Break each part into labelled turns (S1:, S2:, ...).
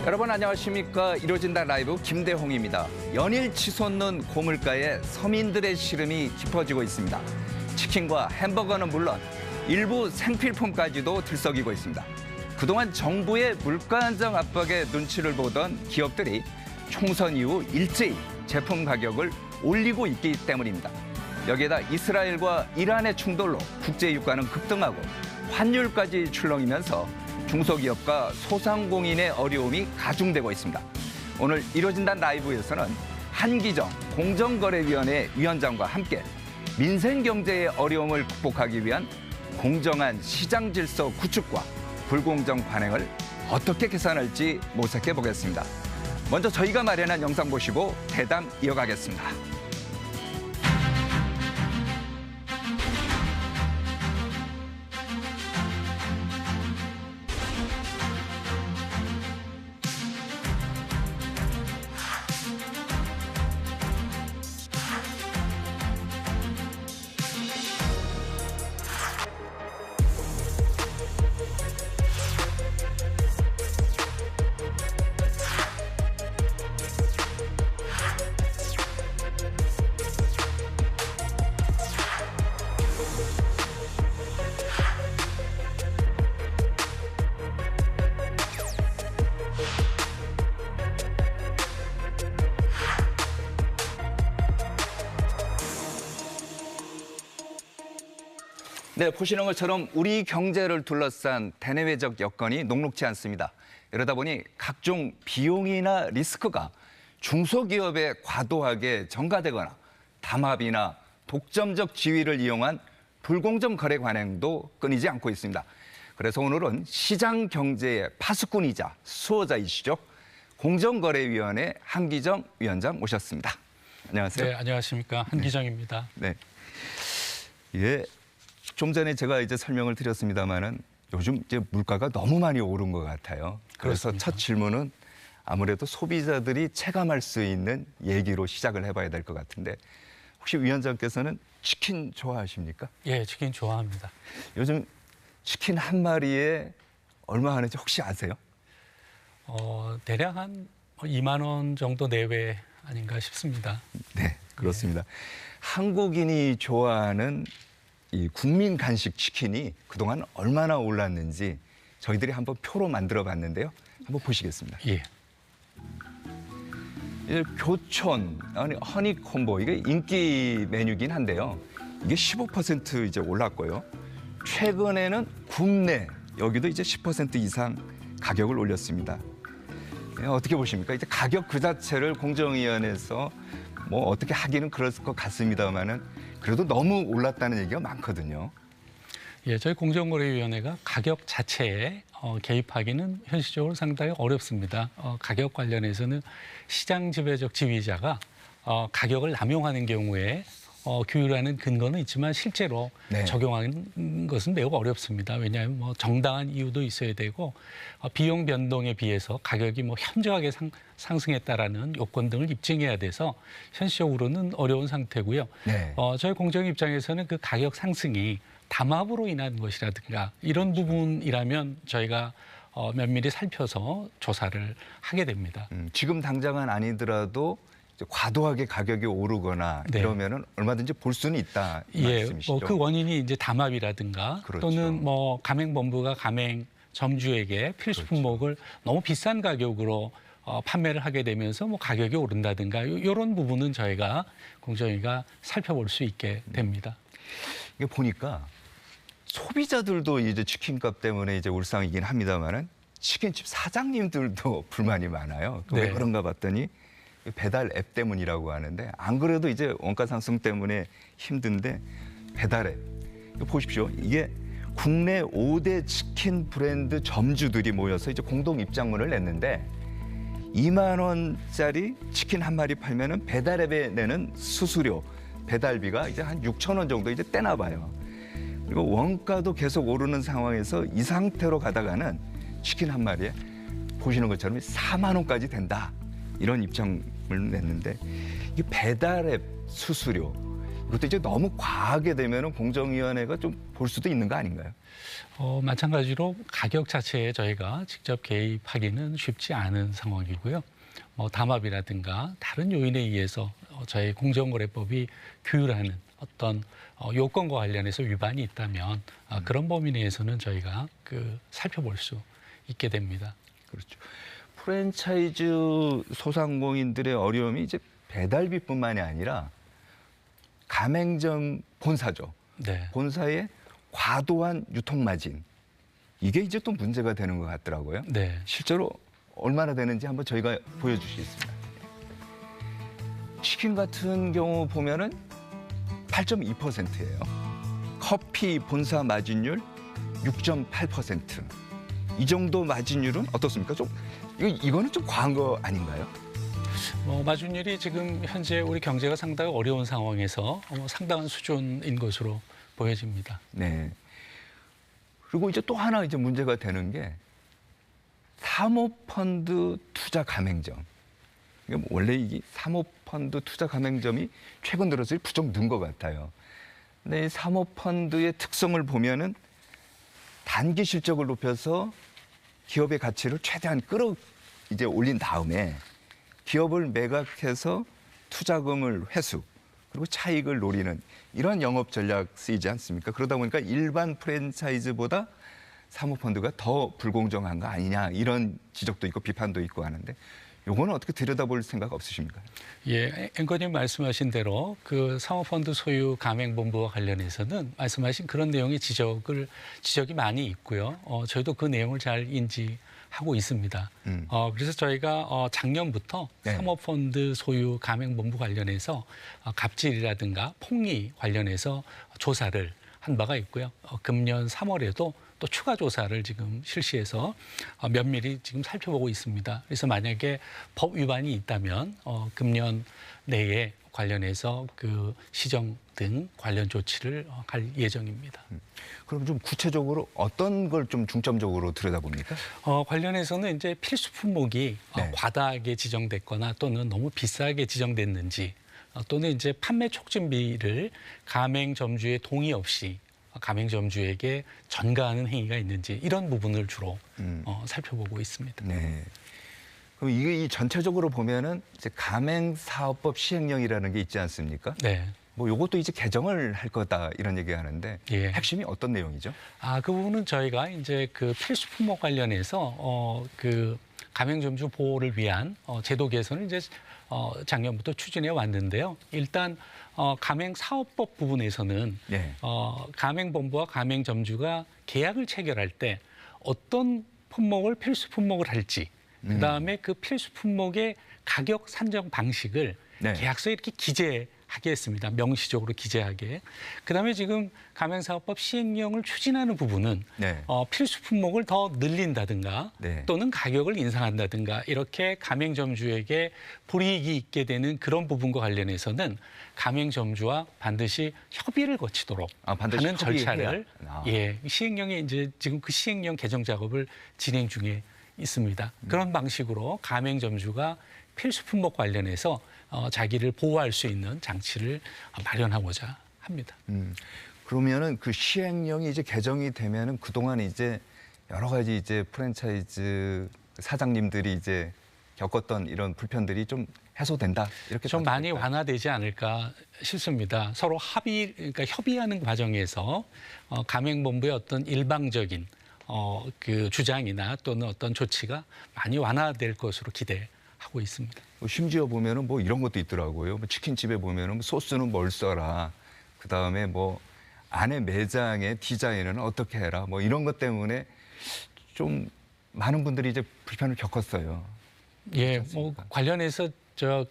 S1: 여러분 안녕하십니까. 이루어진다 라이브 김대홍입니다. 연일 치솟는 고물가에 서민들의 시름이 깊어지고 있습니다. 치킨과 햄버거는 물론 일부 생필품까지도 들썩이고 있습니다. 그동안 정부의 물가 안정 압박에 눈치를 보던 기업들이 총선 이후 일제히 제품 가격을 올리고 있기 때문입니다. 여기에다 이스라엘과 이란의 충돌로 국제 유가는 급등하고 환율까지 출렁이면서 중소기업과 소상공인의 어려움이 가중되고 있습니다. 오늘 이루어진다 라이브에서는 한기정 공정거래위원회 위원장과 함께 민생경제의 어려움을 극복하기 위한 공정한 시장 질서 구축과 불공정 관행을 어떻게 개선할지 모색해 보겠습니다. 먼저 저희가 마련한 영상 보시고 대담 이어가겠습니다. 네, 보시는 것처럼 우리 경제를 둘러싼 대내외적 여건이 녹록지 않습니다. 이러다 보니 각종 비용이나 리스크가 중소기업에 과도하게 전가되거나 담합이나 독점적 지위를 이용한 불공정 거래 관행도 끊이지 않고 있습니다. 그래서 오늘은 시장 경제의 파수꾼이자 수호자이시죠. 공정거래위원회 한기정 위원장 모셨습니다. 안녕하세요.
S2: 네, 안녕하십니까. 한기정입니다.
S1: 네. 예. 좀 전에 제가 이제 설명을 드렸습니다만은 요즘 이제 물가가 너무 많이 오른 것 같아요. 그래서
S2: 그렇습니다.
S1: 첫 질문은 아무래도 소비자들이 체감할 수 있는 얘기로 시작을 해봐야 될 것 같은데 혹시 위원장께서는 치킨 좋아하십니까?
S2: 예, 치킨 좋아합니다.
S1: 요즘 치킨 한 마리에 얼마 하는지 혹시 아세요?
S2: 대략 한 2만 원 정도 내외 아닌가 싶습니다.
S1: 네, 그렇습니다. 한국인이 좋아하는 이 국민 간식 치킨이 그동안 얼마나 올랐는지 저희들이 한번 표로 만들어 봤는데요. 한번 보시겠습니다.
S2: 예.
S1: 이제 교촌, 허니콤보 이게 인기 메뉴긴 한데요. 이게 15% 이제 올랐고요. 최근에는 굽네 여기도 이제 10% 이상 가격을 올렸습니다. 어떻게 보십니까? 이제 가격 그 자체를 공정위원회에서 뭐 어떻게 하기는 그럴 것 같습니다만은 그래도 너무 올랐다는 얘기가 많거든요.
S2: 예, 저희 공정거래위원회가 가격 자체에 개입하기는 현실적으로 상당히 어렵습니다. 가격 관련해서는 시장 지배적 지휘자가 가격을 남용하는 경우에 규율하는 근거는 있지만 실제로
S1: 네.
S2: 적용하는 것은 매우 어렵습니다. 왜냐하면 뭐 정당한 이유도 있어야 되고 비용 변동에 비해서 가격이 뭐 현저하게 상승했다라는 요건 등을 입증해야 돼서 현실적으로는 어려운 상태고요.
S1: 네.
S2: 저희 공정 입장에서는 그 가격 상승이 담합으로 인한 것이라든가 이런 부분이라면 저희가 면밀히 살펴서 조사를 하게 됩니다.
S1: 지금 당장은 아니더라도 과도하게 가격이 오르거나
S2: 네.
S1: 이러면은 얼마든지 볼 수는 있다 이
S2: 예,
S1: 말씀이시죠?
S2: 그 원인이 이제 담합이라든가
S1: 그렇죠.
S2: 또는 뭐 가맹본부가 가맹 점주에게 필수 품목을 너무 비싼 가격으로 판매를 하게 되면서 뭐 가격이 오른다든가 이런 부분은 저희가 공정위가 살펴볼 수 있게 됩니다.
S1: 이게 보니까 소비자들도 이제 치킨값 때문에 이제 울상이긴 합니다만은 치킨집 사장님들도 불만이 많아요. 왜
S2: 네.
S1: 그런가 봤더니 배달 앱 때문이라고 하는데 안 그래도 이제 원가 상승 때문에 힘든데 배달 앱 이거 보십시오. 이게 국내 5대 치킨 브랜드 점주들이 모여서 이제 공동 입장문을 냈는데 2만 원짜리 치킨 한 마리 팔면은 배달 앱에 내는 수수료 배달비가 이제 한 6천 원 정도 이제 떼나 봐요. 그리고 원가도 계속 오르는 상황에서 이 상태로 가다가는 치킨 한 마리에 보시는 것처럼 4만 원까지 된다. 이런 입장을 냈는데 이게 배달앱 수수료 그것도 이제 너무 과하게 되면은 공정위원회가 좀 볼 수도 있는 거 아닌가요?
S2: 마찬가지로 가격 자체에 저희가 직접 개입하기는 쉽지 않은 상황이고요. 담합이라든가 다른 요인에 의해서 저희 공정거래법이 규율하는 어떤 요건과 관련해서 위반이 있다면 그런 범위 내에서는 저희가 살펴볼 수 있게 됩니다.
S1: 그렇죠. 프랜차이즈 소상공인들의 어려움이 이제 배달비뿐만이 아니라 가맹점 본사죠.
S2: 네.
S1: 본사의 과도한 유통 마진. 이게 이제 또 문제가 되는 것 같더라고요.
S2: 네.
S1: 실제로 얼마나 되는지 한번 저희가 보여주시겠습니다. 치킨 같은 경우 보면은 8.2%예요. 커피 본사 마진율 6.8%. 이 정도 마진율은 어떻습니까? 이거는 좀 과한 거 아닌가요?
S2: 마진율이 지금 현재 우리 경제가 상당히 어려운 상황에서 상당한 수준인 것으로 보여집니다.
S1: 네. 그리고 이제 또 하나 이제 문제가 되는 게 사모펀드 투자 가맹점. 원래 이 사모펀드 투자 가맹점이 최근 들어서 부쩍 는 것 같아요. 근데 이 사모펀드의 특성을 보면은 단기 실적을 높여서 기업의 가치를 최대한 이제 올린 다음에 기업을 매각해서 투자금을 회수 그리고 차익을 노리는 이런 영업 전략 쓰이지 않습니까? 그러다 보니까 일반 프랜차이즈보다 사모펀드가 더 불공정한 거 아니냐 이런 지적도 있고 비판도 있고 하는데 요거는 어떻게 들여다볼 생각 없으십니까?
S2: 예, 앵커님 말씀하신 대로 사모펀드 소유 가맹본부와 관련해서는 말씀하신 그런 내용의 지적이 많이 있고요. 저희도 그 내용을 잘 인지하고 있습니다. 그래서 저희가 작년부터
S1: 네.
S2: 사모펀드 소유 가맹본부 관련해서 갑질이라든가 폭리 관련해서 조사를 한 바가 있고요. 금년 3월에도 또 추가 조사를 지금 실시해서 면밀히 지금 살펴보고 있습니다. 그래서 만약에 법 위반이 있다면 금년 내에 관련해서 시정 등 관련 조치를 할 예정입니다.
S1: 그럼 좀 구체적으로 어떤 걸 좀 중점적으로 들여다봅니까?
S2: 관련해서는 이제 필수 품목이
S1: 네.
S2: 과다하게 지정됐거나 또는 너무 비싸게 지정됐는지 또는 이제 판매 촉진비를 가맹점주의 동의 없이 가맹점주에게 전가하는 행위가 있는지 이런 부분을 주로 살펴보고 있습니다.
S1: 네. 그럼 이게 전체적으로 보면은 이제 가맹사업법 시행령이라는 게 있지 않습니까?
S2: 네.
S1: 요것도 이제 개정을 할 거다 이런 얘기하는데
S2: 예.
S1: 핵심이 어떤 내용이죠?
S2: 그 부분은 저희가 이제 필수 품목 관련해서 가맹점주 보호를 위한 제도 개선을 이제 작년부터 추진해 왔는데요. 일단 가맹사업법 부분에서는
S1: 네.
S2: 가맹본부와 가맹점주가 계약을 체결할 때 어떤 품목을 필수 품목을 할지 그다음에 그 필수 품목의 가격 산정 방식을
S1: 네.
S2: 계약서에 이렇게 기재하게 했습니다. 명시적으로 기재하게. 그다음에 지금 가맹사업법 시행령을 추진하는 부분은
S1: 네.
S2: 필수 품목을 더 늘린다든가
S1: 네.
S2: 또는 가격을 인상한다든가 이렇게 가맹점주에게 불이익이 있게 되는 그런 부분과 관련해서는 가맹점주와 반드시 협의를 거치도록
S1: 반드시
S2: 하는 절차를
S1: 협의해야.
S2: 시행령에 이제 지금 그 시행령 개정 작업을 진행 중에 있습니다. 그런 방식으로 가맹점주가 필수 품목 관련해서 자기를 보호할 수 있는 장치를 마련하고자 합니다.
S1: 그러면은 그 시행령이 이제 개정이 되면은 그동안 이제 여러 가지 이제 프랜차이즈 사장님들이 이제 겪었던 이런 불편들이 좀 해소된다 이렇게
S2: 좀
S1: 봐도
S2: 많이
S1: 될까요?
S2: 완화되지 않을까 싶습니다. 서로 그러니까 협의하는 과정에서 가맹본부의 어떤 일방적인 주장이나 또는 어떤 조치가 많이 완화될 것으로 기대하고 있습니다.
S1: 심지어 보면은 이런 것도 있더라고요. 치킨집에 보면은 소스는 뭘 써라. 그 다음에 안에 매장의 디자인은 어떻게 해라. 이런 것 때문에 좀 많은 분들이 이제 불편을 겪었어요.
S2: 예, 관련해서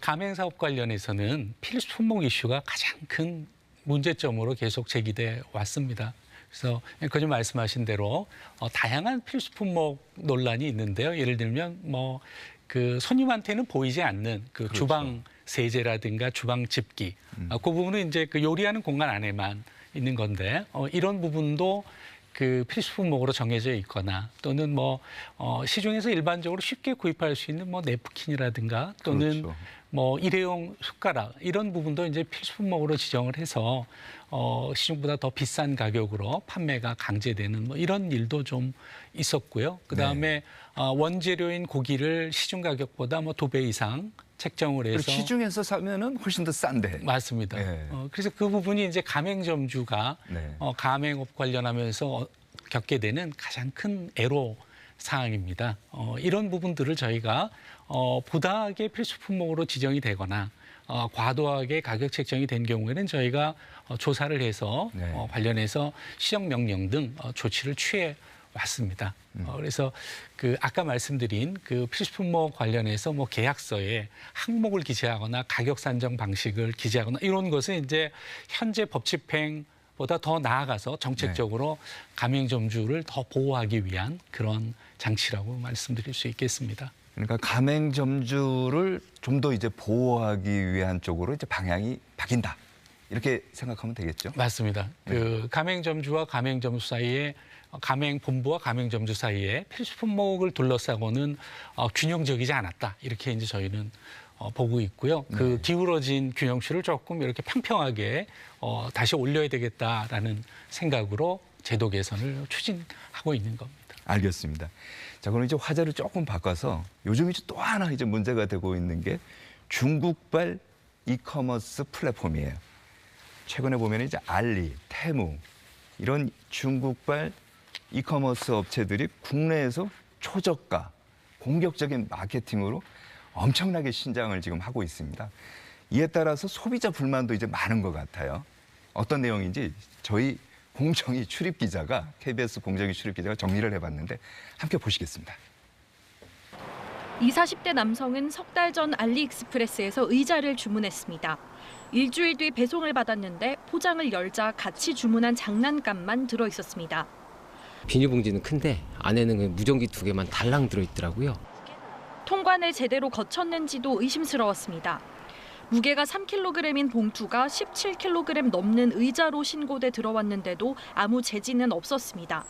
S2: 가맹사업 관련해서는 필수 품목 이슈가 가장 큰 문제점으로 계속 제기돼 왔습니다. 그래서 앵커님 말씀하신 대로 다양한 필수 품목 논란이 있는데요. 예를 들면 손님한테는 보이지 않는
S1: 그렇죠.
S2: 주방 세제라든가 주방 집기, 그 부분은 이제 요리하는 공간 안에만 있는 건데 이런 부분도 그 필수 품목으로 정해져 있거나 또는 뭐 시중에서 일반적으로 쉽게 구입할 수 있는 뭐 냅킨이라든가 또는
S1: 그렇죠.
S2: 뭐 일회용 숟가락 이런 부분도 이제 필수 품목으로 지정을 해서 시중보다 더 비싼 가격으로 판매가 강제되는 뭐 이런 일도 좀 있었고요. 그다음에 원재료인 고기를 시중 가격보다 뭐 2배 이상 책정을 해서
S1: 시중에서 사면은 훨씬 더 싼데.
S2: 맞습니다.
S1: 네.
S2: 그래서 그 부분이 이제 가맹점주가
S1: 네.
S2: 가맹업 관련하면서 겪게 되는 가장 큰 애로 사항입니다. 이런 부분들을 저희가 부당하게 필수 품목으로 지정이 되거나 과도하게 가격 책정이 된 경우에는 저희가 조사를 해서
S1: 네.
S2: 관련해서 시정 명령 등 조치를 취해 왔습니다. 그래서 그 아까 말씀드린 그 필수품목 관련해서 뭐 계약서에 항목을 기재하거나 가격 산정 방식을 기재하거나 이런 것은 이제 현재 법 집행보다 더 나아가서 정책적으로 가맹점주를 더 보호하기 위한 그런 장치라고 말씀드릴 수 있겠습니다.
S1: 그러니까 가맹점주를 좀 더 이제 보호하기 위한 쪽으로 이제 방향이 바뀐다. 이렇게 생각하면 되겠죠.
S2: 맞습니다. 그 가맹점주와 가맹점주 사이에 가맹본부와 가맹점주 사이에 필수 품목을 둘러싸고는 균형적이지 않았다. 이렇게 이제 저희는 보고 있고요. 그 기울어진 균형추를 조금 이렇게 평평하게 다시 올려야 되겠다라는 생각으로 제도 개선을 추진하고 있는 겁니다.
S1: 알겠습니다. 자, 그럼 이제 화제를 조금 바꿔서 요즘 이제 또 하나 이제 문제가 되고 있는 게 중국발 이커머스 플랫폼이에요. 최근에 보면 이제 알리, 테무 이런 중국발 이커머스 업체들이 국내에서 초저가, 공격적인 마케팅으로 엄청나게 신장을 지금 하고 있습니다. 이에 따라서 소비자 불만도 이제 많은 것 같아요. 어떤 내용인지 저희 공정위 출입 기자가 KBS 공정위 출입 기자가 정리를 해봤는데 함께 보시겠습니다.
S3: 20, 40대 남성은 석 달 전 알리익스프레스에서 의자를 주문했습니다. 일주일 뒤 배송을 받았는데 포장을 열자 같이 주문한 장난감만 들어 있었습니다.
S4: 비닐봉지는 큰데 안에는 무전기 2개만 달랑 들어있더라고요.
S3: 통관을 제대로 거쳤는지도 의심스러웠습니다. 무게가 3kg인 봉투가 17kg 넘는 의자로 신고돼 들어왔는데도 아무 제지는 없었습니다.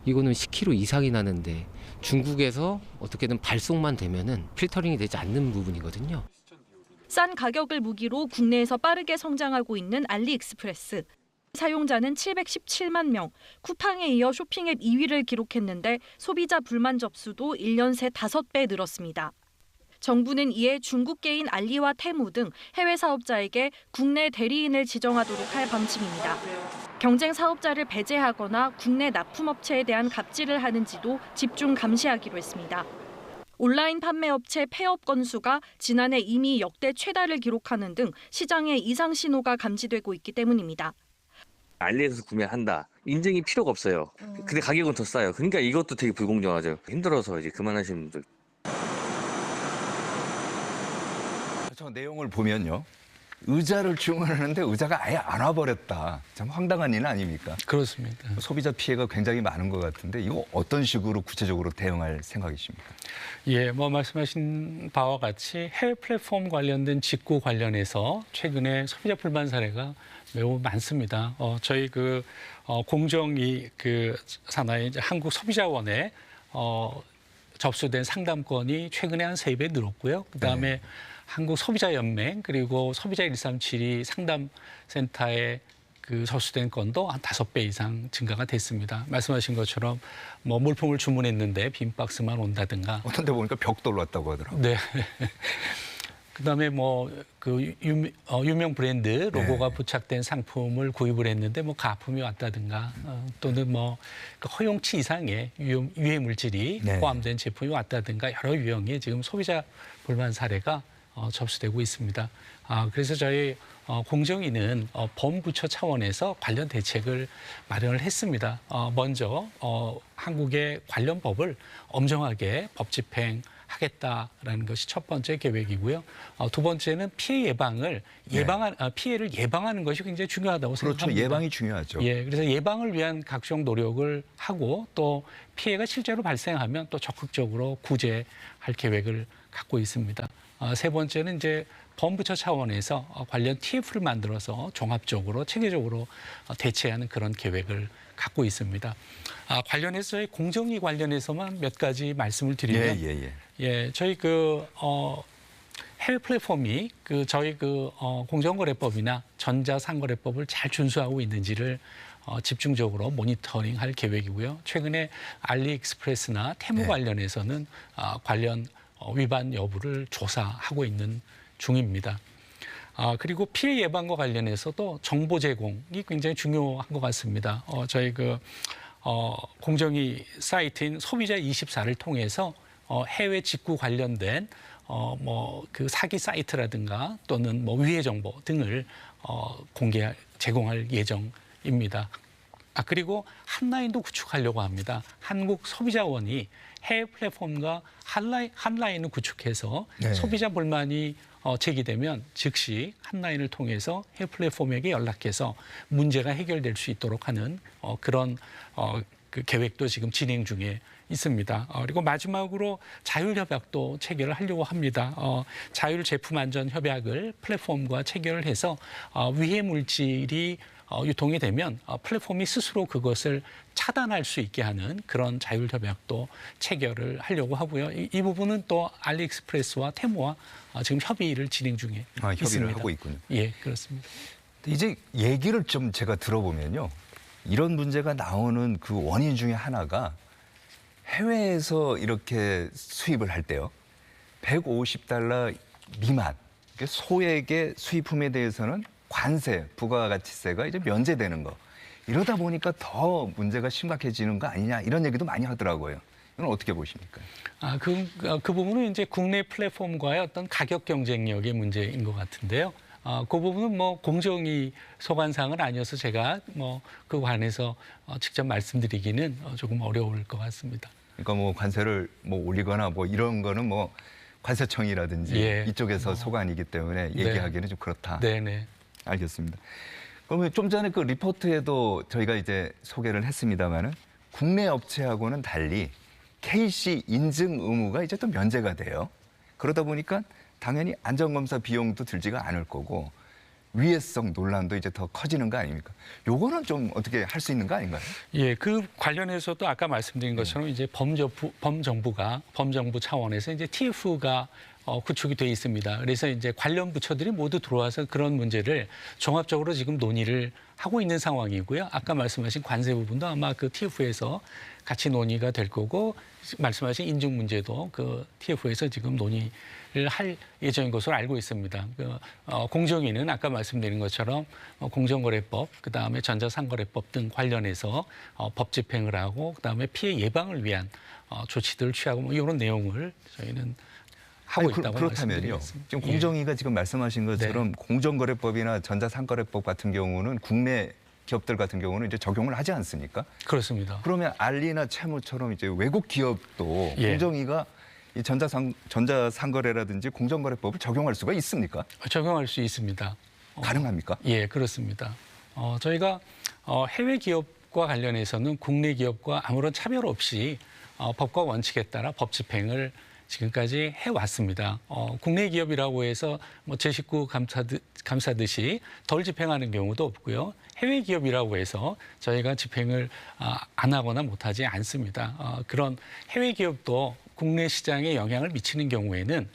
S4: 이거는 10kg 이상이 나는데 중국에서 어떻게든 발송만 되면은 필터링이 되지 않는 부분이거든요.
S3: 싼 가격을 무기로 국내에서 빠르게 성장하고 있는 알리익스프레스. 사용자는 717만 명, 쿠팡에 이어 쇼핑앱 2위를 기록했는데 소비자 불만 접수도 1년 새 5배 늘었습니다. 정부는 이에 중국계인 알리와 테무 등 해외 사업자에게 국내 대리인을 지정하도록 할 방침입니다. 경쟁 사업자를 배제하거나 국내 납품업체에 대한 갑질을 하는지도 집중 감시하기로 했습니다. 온라인 판매업체 폐업 건수가 지난해 이미 역대 최다를 기록하는 등 시장에 이상 신호가 감지되고 있기 때문입니다.
S5: 알리에서 구매한다. 인증이 필요가 없어요. 근데 가격은 더 싸요. 그러니까 이것도 되게 불공정하죠. 힘들어서 이제 그만하시는 분들.
S1: 저 내용을 보면요. 의자를 주문하는데 의자가 아예 안 와버렸다. 참 황당한 일 아닙니까?
S2: 그렇습니다.
S1: 소비자 피해가 굉장히 많은 것 같은데 이거 어떤 식으로 구체적으로 대응할 생각이십니까?
S2: 예, 뭐 말씀하신 바와 같이 해외 플랫폼 관련된 직구 관련해서 최근에 소비자 불만 사례가 매우 많습니다. 저희 공정위 산하의 이제 한국소비자원에 접수된 상담건이 최근에 한 3배 늘었고요. 그다음에 한국소비자연맹 그리고 소비자1372 상담센터에 접수된 건도 한 5배 이상 증가가 됐습니다. 말씀하신 것처럼 뭐 물품을 주문했는데 빈 박스만 온다든가.
S1: 어떤 데 보니까 벽돌로 왔다고 하더라고요.
S2: 네. 그다음에 유명 브랜드 로고가 부착된 상품을 구입을 했는데 가품이 왔다든가 또는 허용치 이상의 유해 물질이 포함된 제품이 왔다든가 여러 유형의 지금 소비자 불만 사례가 접수되고 있습니다. 그래서 저희 공정위는 범부처 차원에서 관련 대책을 마련을 했습니다. 먼저 한국의 관련 법을 엄정하게 법 집행하겠다라는 것이 첫 번째 계획이고요. 두 번째는 피해 피해를 예방하는 것이 굉장히 중요하다고 생각합니다.
S1: 그렇죠. 예방이 중요하죠.
S2: 예, 그래서 예방을 위한 각종 노력을 하고 또 피해가 실제로 발생하면 또 적극적으로 구제할 계획을 갖고 있습니다. 세 번째는 이제 범부처 차원에서 관련 TF를 만들어서 종합적으로 체계적으로 대체하는 그런 계획을 갖고 있습니다. 관련해서 저희 공정위 관련해서만 몇 가지 말씀을 드리면, 저희 해외 플랫폼이 저희 공정거래법이나 전자상거래법을 잘 준수하고 있는지를 집중적으로 모니터링할 계획이고요. 최근에 알리익스프레스나 테무 관련해서는 관련 위반 여부를 조사하고 있는 중입니다. 그리고 피해 예방과 관련해서도 정보 제공이 굉장히 중요한 것 같습니다. 저희 공정위 사이트인 소비자24를 통해서 해외 직구 관련된 사기 사이트라든가 또는 위해 정보 등을 제공할 예정입니다. 그리고 한라인도 구축하려고 합니다. 한국소비자원이 해외 플랫폼과 한라인을 구축해서 소비자 불만이 제기되면 즉시 한라인을 통해서 해외 플랫폼에게 연락해서 문제가 해결될 수 있도록 하는 그런 계획도 지금 진행 중에 있습니다. 그리고 마지막으로 자율협약도 체결을 하려고 합니다. 자율제품안전협약을 플랫폼과 체결을 해서 위해 물질이 유통이 되면 플랫폼이 스스로 그것을 차단할 수 있게 하는 그런 자율협약도 체결을 하려고 하고요. 이 부분은 또 알리익스프레스와 테무와 지금 협의를 진행 중에
S1: 협의를
S2: 있습니다.
S1: 하고 있군요.
S2: 예, 그렇습니다.
S1: 이제 얘기를 좀 제가 들어보면요. 이런 문제가 나오는 그 원인 중에 하나가 해외에서 이렇게 수입을 할 때요. $150 미만, 소액의 수입품에 대해서는 관세, 부가가치세가 이제 면제되는 거. 이러다 보니까 더 문제가 심각해지는 거 아니냐 이런 얘기도 많이 하더라고요. 이건 어떻게 보십니까?
S2: 그 부분은 이제 국내 플랫폼과의 어떤 가격 경쟁력의 문제인 것 같은데요. 그 부분은 공정위 소관사항은 아니어서 제가 그 관해서 직접 말씀드리기는 조금 어려울 것 같습니다.
S1: 그러니까 관세를 올리거나 이런 거는 관세청이라든지 이쪽에서 소관이기 때문에 얘기하기는 좀 그렇다.
S2: 네네.
S1: 알겠습니다. 그러면 좀 전에 그 리포트에도 저희가 이제 소개를 했습니다만은 국내 업체하고는 달리 KC 인증 의무가 이제 또 면제가 돼요. 그러다 보니까 당연히 안전검사 비용도 들지가 않을 거고 위해성 논란도 이제 더 커지는 거 아닙니까? 요거는 좀 어떻게 할 수 있는 거 아닌가요?
S2: 예, 그 관련해서도 아까 말씀드린 것처럼 이제 범정부 차원에서 이제 TF가 구축이 돼 있습니다. 그래서 이제 관련 부처들이 모두 들어와서 그런 문제를 종합적으로 지금 논의를 하고 있는 상황이고요. 아까 말씀하신 관세 부분도 아마 그 TF에서 같이 논의가 될 거고 말씀하신 인증 문제도 그 TF에서 지금 논의를 할 예정인 것으로 알고 있습니다. 공정위는 아까 말씀드린 것처럼 공정거래법, 그다음에 전자상거래법 등 관련해서 법 집행을 하고 그다음에 피해 예방을 위한 조치들을 취하고 이런 내용을 저희는 하고 있다고
S1: 그렇다면요.
S2: 말씀드리겠습니다.
S1: 지금 공정위가 지금 말씀하신 것처럼 공정거래법이나 전자상거래법 같은 경우는 국내 기업들 같은 경우는 이제 적용을 하지 않습니까?
S2: 그렇습니다.
S1: 그러면 알리나 채무처럼 이제 외국 기업도 공정위가 이 전자상거래라든지 공정거래법을 적용할 수가 있습니까?
S2: 적용할 수 있습니다.
S1: 가능합니까?
S2: 예, 그렇습니다. 저희가 해외 기업과 관련해서는 국내 기업과 아무런 차별 없이 법과 원칙에 따라 법 집행을 지금까지 해왔습니다. 국내 기업이라고 해서 제 식구 감사듯이 덜 집행하는 경우도 없고요. 해외 기업이라고 해서 저희가 집행을 안 하거나 못하지 않습니다. 그런 해외 기업도 국내 시장에 영향을 미치는 경우에는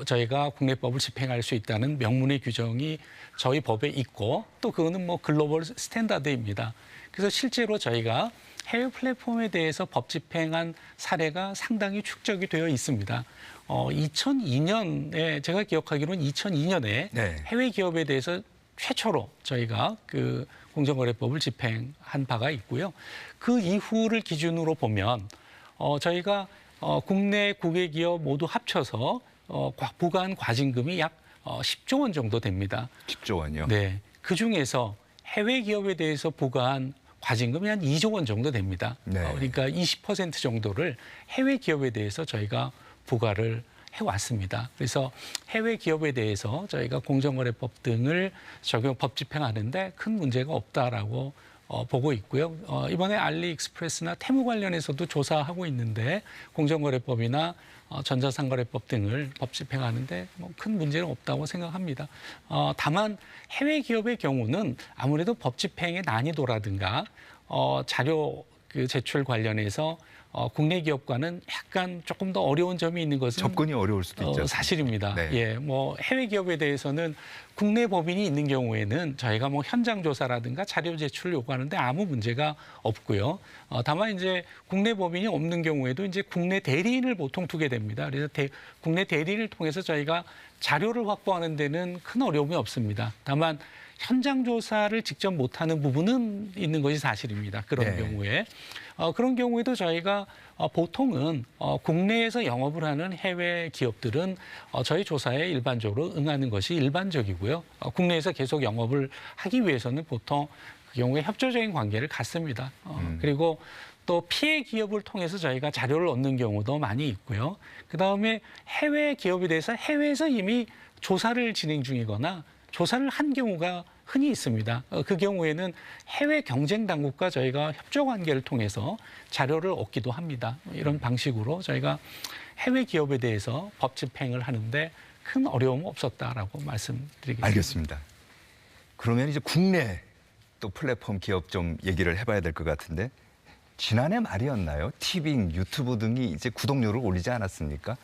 S2: 저희가 국내법을 집행할 수 있다는 명문의 규정이 저희 법에 있고 또 그거는 글로벌 스탠다드입니다. 그래서 실제로 저희가 해외 플랫폼에 대해서 법 집행한 사례가 상당히 축적이 되어 있습니다. 2002년에 제가 기억하기로는 2002년에 해외 기업에 대해서 최초로 저희가 그 공정거래법을 집행한 바가 있고요. 그 이후를 기준으로 보면 저희가 국내 국외 기업 모두 합쳐서 부과한 과징금이 약 10조 원 정도 됩니다.
S1: 10조 원이요?
S2: 네. 그 중에서 해외 기업에 대해서 부과한 과징금이 한 2조 원 정도 됩니다. 그러니까 20% 정도를 해외 기업에 대해서 저희가 부과를 해왔습니다. 그래서 해외 기업에 대해서 저희가 공정거래법 등을 법 집행하는데 큰 문제가 없다라고 보고 있고요. 이번에 알리익스프레스나 테무 관련해서도 조사하고 있는데 공정거래법이나 전자상거래법 등을 법 집행하는데 뭐 큰 문제는 없다고 생각합니다. 다만 해외 기업의 경우는 아무래도 법 집행의 난이도라든가 자료 그 제출 관련해서 국내 기업과는 약간 조금 더 어려운 점이 있는 것은
S1: 접근이 어려울 수도 있죠.
S2: 사실입니다.
S1: 네.
S2: 예, 뭐 해외 기업에 대해서는 국내 법인이 있는 경우에는 저희가 뭐 현장 조사라든가 자료 제출을 요구하는데 아무 문제가 없고요. 다만 이제 국내 법인이 없는 경우에도 이제 국내 대리인을 보통 두게 됩니다. 그래서 국내 대리인을 통해서 저희가 자료를 확보하는 데는 큰 어려움이 없습니다. 다만 현장 조사를 직접 못하는 부분은 있는 것이 사실입니다. 그런
S1: 네.
S2: 경우에. 그런 경우에도 저희가 보통은 국내에서 영업을 하는 해외 기업들은 저희 조사에 일반적으로 응하는 것이 일반적이고요. 국내에서 계속 영업을 하기 위해서는 보통 그 경우에 협조적인 관계를 갖습니다. 그리고 또 피해 기업을 통해서 저희가 자료를 얻는 경우도 많이 있고요. 그다음에 해외 기업에 대해서 해외에서 이미 조사를 진행 중이거나 조사를 한 경우가 흔히 있습니다. 그 경우에는 해외 경쟁 당국과 저희가 협조 관계를 통해서 자료를 얻기도 합니다. 이런 방식으로 저희가 해외 기업에 대해서 법 집행을 하는데 큰 어려움 없었다라고 말씀드리겠습니다.
S1: 알겠습니다. 그러면 이제 국내 또 플랫폼 기업 좀 얘기를 해봐야 될 것 같은데 지난해 말이었나요? 티빙, 유튜브 등이 이제 구독료를 올리지 않았습니까?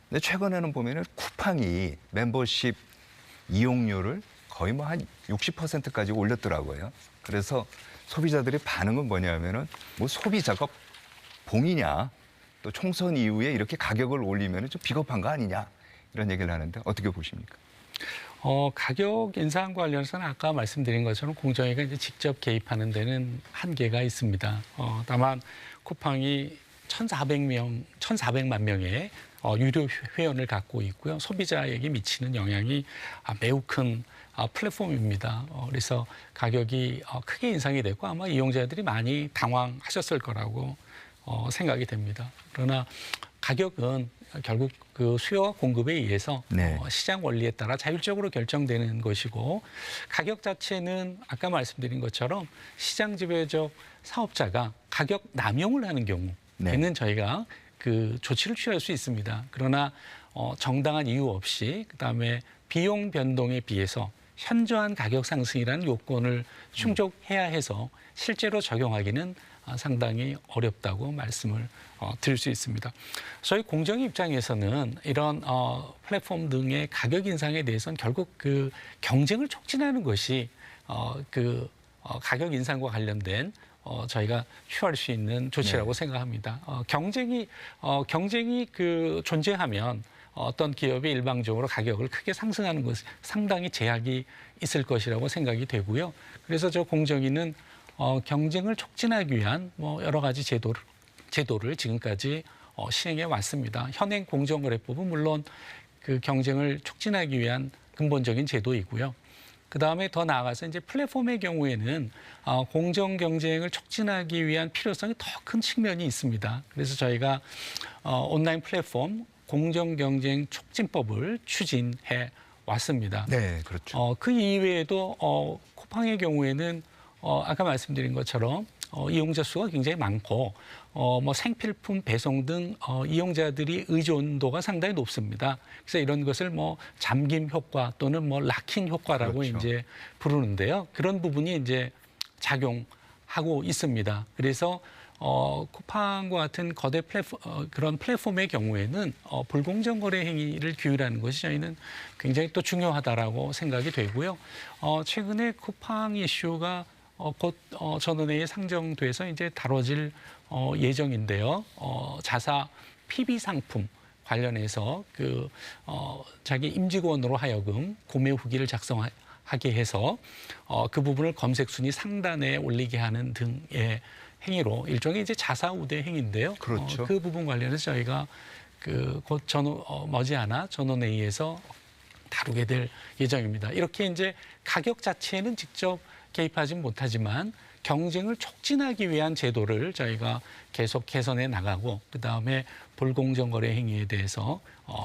S1: 근데 최근에는 보면은 쿠팡이 멤버십 이용료를 거의 뭐 한 60%까지 올렸더라고요. 그래서 소비자들의 반응은 뭐냐면은 뭐 소비자가 봉이냐 또 총선 이후에 이렇게 가격을 올리면 좀 비겁한 거 아니냐 이런 얘기를 하는데 어떻게 보십니까?
S2: 가격 인상 관련해서는 아까 말씀드린 것처럼 공정위가 이제 직접 개입하는 데는 한계가 있습니다. 다만 쿠팡이 1,400만 명의 유료 회원을 갖고 있고요. 소비자에게 미치는 영향이 매우 큰 플랫폼입니다. 그래서 가격이 크게 인상이 됐고 아마 이용자들이 많이 당황하셨을 거라고 생각이 됩니다. 그러나 가격은 결국 그 수요와 공급에 의해서
S1: 네.
S2: 시장 원리에 따라 자율적으로 결정되는 것이고 가격 자체는 아까 말씀드린 것처럼 시장 지배적 사업자가 가격 남용을 하는 경우에는 저희가 그 조치를 취할 수 있습니다. 그러나 정당한 이유 없이 그다음에 비용 변동에 비해서 현저한 가격 상승이라는 요건을 충족해야 해서 실제로 적용하기는 상당히 어렵다고 말씀을 드릴 수 있습니다. 저희 공정위 입장에서는 이런 플랫폼 등의 가격 인상에 대해서는 결국 그 경쟁을 촉진하는 것이 가격 인상과 관련된 저희가 취할 수 있는 조치라고 생각합니다. 경쟁이 그 존재하면 어떤 기업이 일방적으로 가격을 크게 상승하는 것이 상당히 제약이 있을 것이라고 생각이 되고요. 그래서 저 공정위는 경쟁을 촉진하기 위한 뭐 여러 가지 제도를 지금까지 시행해 왔습니다. 현행 공정거래법은 물론 그 경쟁을 촉진하기 위한 근본적인 제도이고요. 그다음에 더 나아가서 이제 플랫폼의 경우에는 공정 경쟁을 촉진하기 위한 필요성이 더 큰 측면이 있습니다. 그래서 저희가 온라인 플랫폼 공정 경쟁 촉진법을 추진해 왔습니다.
S1: 네, 그렇죠.
S2: 그 이외에도 쿠팡의 경우에는 아까 말씀드린 것처럼 이용자 수가 굉장히 많고 뭐 생필품 배송 등 이용자들이 의존도가 상당히 높습니다. 그래서 이런 것을 뭐 잠김 효과 또는 뭐 락인 효과라고
S1: 그렇죠.
S2: 이제 부르는데요. 그런 부분이 이제 작용하고 있습니다. 그래서 쿠팡과 같은 거대 그런 플랫폼의 경우에는 불공정 거래 행위를 규율하는 것이 저희는 굉장히 또 중요하다라고 생각이 되고요. 최근에 쿠팡 이슈가 곧 전원회의에 상정돼서 이제 다뤄질 예정인데요. 자사 PB 상품 관련해서 자기 임직원으로 하여금 구매 후기를 작성하게 해서 그 부분을 검색 순위 상단에 올리게 하는 등의 행위로 일종의 이제 자사 우대 행위인데요.
S1: 그렇죠.
S2: 그 부분 관련해서 저희가 곧 머지않아 전원회의에서 다루게 될 예정입니다. 이렇게 이제 가격 자체는 직접 개입하지 못하지만 경쟁을 촉진하기 위한 제도를 저희가 계속 개선해 나가고 그다음에 불공정 거래 행위에 대해서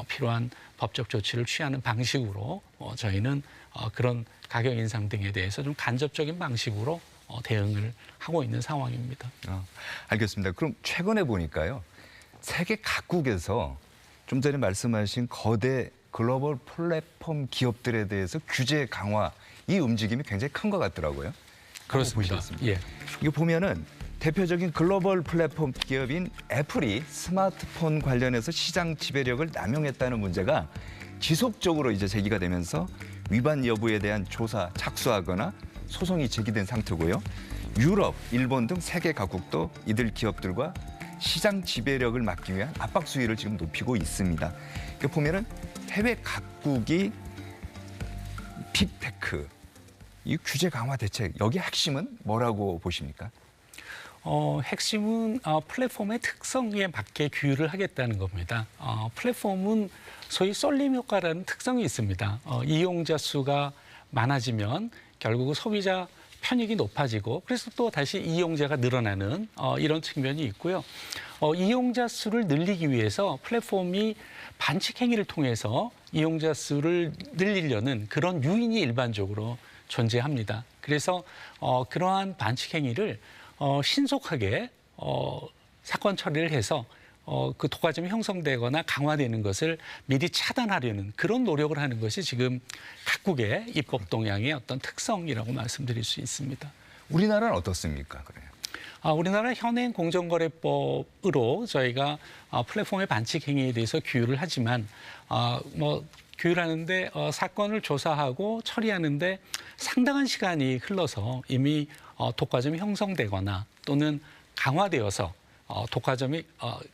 S2: 필요한 법적 조치를 취하는 방식으로 저희는 그런 가격 인상 등에 대해서 좀 간접적인 방식으로 대응을 하고 있는 상황입니다.
S1: 알겠습니다. 그럼 최근에 보니까요. 세계 각국에서 좀 전에 말씀하신 거대 글로벌 플랫폼 기업들에 대해서 규제 강화 이 움직임이 굉장히 큰 것 같더라고요.
S2: 그렇습니다.
S1: 보시겠습니다.
S2: 예.
S1: 이거 보면은 대표적인 글로벌 플랫폼 기업인 애플이 스마트폰 관련해서 시장 지배력을 남용했다는 문제가 지속적으로 이제 제기가 되면서 위반 여부에 대한 조사 착수하거나 소송이 제기된 상태고요. 유럽, 일본 등 세계 각국도 이들 기업들과 시장 지배력을 막기 위한 압박 수위를 지금 높이고 있습니다. 이렇게 보면은 해외 각국이 빅테크, 이 규제 강화 대책, 여기 핵심은 뭐라고 보십니까?
S2: 핵심은 플랫폼의 특성에 맞게 규율을 하겠다는 겁니다. 플랫폼은 소위 쏠림 효과라는 특성이 있습니다. 이용자 수가 많아지면 결국 소비자 편익이 높아지고 그래서 또 다시 이용자가 늘어나는 이런 측면이 있고요. 이용자 수를 늘리기 위해서 플랫폼이 반칙 행위를 통해서 이용자 수를 늘리려는 그런 요인이 일반적으로 존재합니다. 그래서 그러한 반칙 행위를 신속하게 사건 처리를 해서 그 독과점이 형성되거나 강화되는 것을 미리 차단하려는 그런 노력을 하는 것이 지금 각국의 입법 동향의 어떤 특성이라고 말씀드릴 수 있습니다.
S1: 우리나라는 어떻습니까? 그래요.
S2: 우리나라 현행 공정거래법으로 저희가 플랫폼의 반칙 행위에 대해서 규율을 하지만 규율하는데 사건을 조사하고 처리하는데 상당한 시간이 흘러서 이미 독과점이 형성되거나 또는 강화되어서 독과점이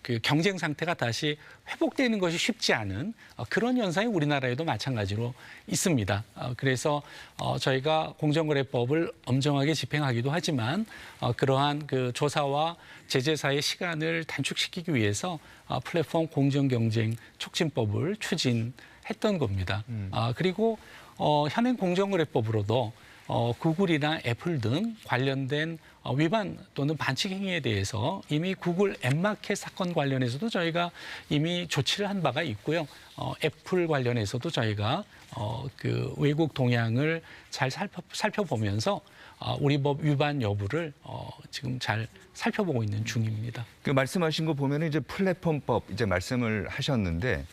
S2: 그 경쟁 상태가 다시 회복되는 것이 쉽지 않은 그런 현상이 우리나라에도 마찬가지로 있습니다. 그래서 저희가 공정거래법을 엄정하게 집행하기도 하지만 그러한 그 조사와 제재사의 시간을 단축시키기 위해서 플랫폼 공정경쟁 촉진법을 추진했던 겁니다. 그리고 현행 공정거래법으로도 구글이나 애플 등 관련된 위반 또는 반칙 행위에 대해서 이미 구글 앱마켓 사건 관련해서도 저희가 이미 조치를 한 바가 있고요. 애플 관련해서도 저희가 그 외국 동향을 잘 살펴보면서 우리 법 위반 여부를 지금 잘 살펴보고 있는 중입니다.
S1: 그 말씀하신 거 보면은 이제 플랫폼법 이제 말씀을 하셨는데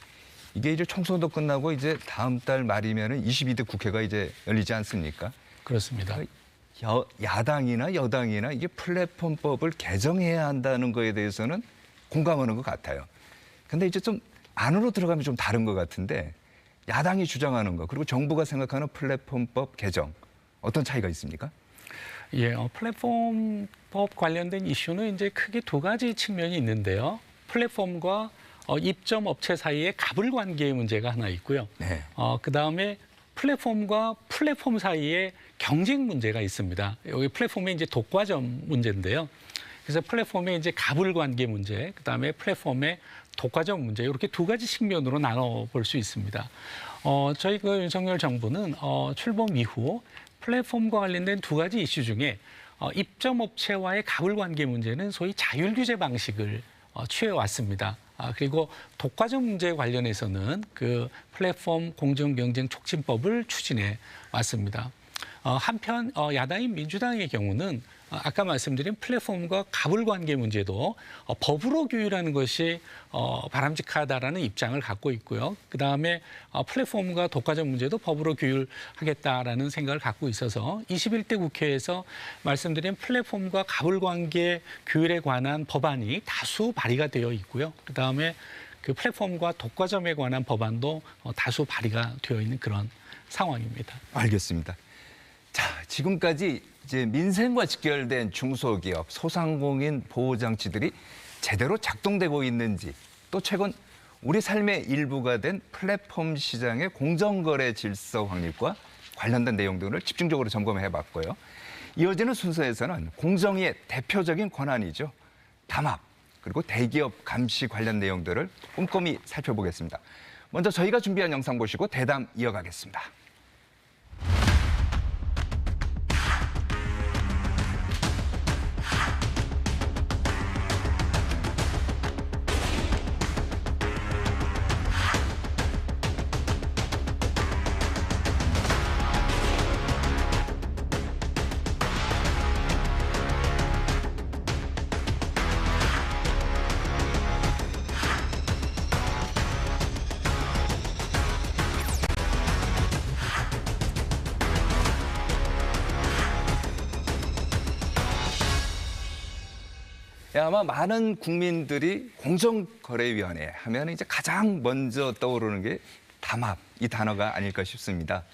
S1: 이게 이제 총선도 끝나고 이제 다음 달 말이면은 22대 국회가 이제 열리지 않습니까?
S2: 그렇습니다.
S1: 야당이나 여당이나 이게 플랫폼법을 개정해야 한다는 거에 대해서는 공감하는 것 같아요. 근데 이제 좀 안으로 들어가면 좀 다른 것 같은데 야당이 주장하는 거 그리고 정부가 생각하는 플랫폼법 개정 어떤 차이가 있습니까?
S2: 예, 플랫폼법 관련된 이슈는 이제 크게 두 가지 측면이 있는데요. 플랫폼과 입점 업체 사이의 갑을 관계의 문제가 하나 있고요.
S1: 네.
S2: 그다음에 플랫폼과 플랫폼 사이에 경쟁 문제가 있습니다. 여기 플랫폼의 이제 독과점 문제인데요. 그래서 플랫폼의 이제 갑을 관계 문제, 그다음에 플랫폼의 독과점 문제 이렇게 두 가지 측면으로 나눠 볼 수 있습니다. 저희 그 윤석열 정부는 출범 이후 플랫폼과 관련된 두 가지 이슈 중에 입점 업체와의 갑을 관계 문제는 소위 자율 규제 방식을 취해 왔습니다. 그리고 독과점 문제에 관련해서는 그 플랫폼 공정경쟁 촉진법을 추진해 왔습니다. 한편 야당인 민주당의 경우는 아까 말씀드린 플랫폼과 갑을 관계 문제도 법으로 규율하는 것이 바람직하다라는 입장을 갖고 있고요. 그다음에 플랫폼과 독과점 문제도 법으로 규율하겠다라는 생각을 갖고 있어서 21대 국회에서 말씀드린 플랫폼과 갑을 관계 규율에 관한 법안이 다수 발의가 되어 있고요. 그다음에 그 플랫폼과 독과점에 관한 법안도 다수 발의가 되어 있는 그런 상황입니다.
S1: 알겠습니다. 자, 지금까지 이제 민생과 직결된 중소기업, 소상공인 보호장치들이 제대로 작동되고 있는지 또 최근 우리 삶의 일부가 된 플랫폼 시장의 공정거래 질서 확립과 관련된 내용 등을 집중적으로 점검해 봤고요. 이어지는 순서에서는 공정위의 대표적인 권한이죠. 담합, 그리고 대기업 감시 관련 내용들을 꼼꼼히 살펴보겠습니다. 먼저 저희가 준비한 영상 보시고 대담 이어가겠습니다. 예, 아마 많은 국민들이 공정거래위원회 하면 이제 가장 먼저 떠오르는 게 담합, 이 단어가 아닐까 싶습니다.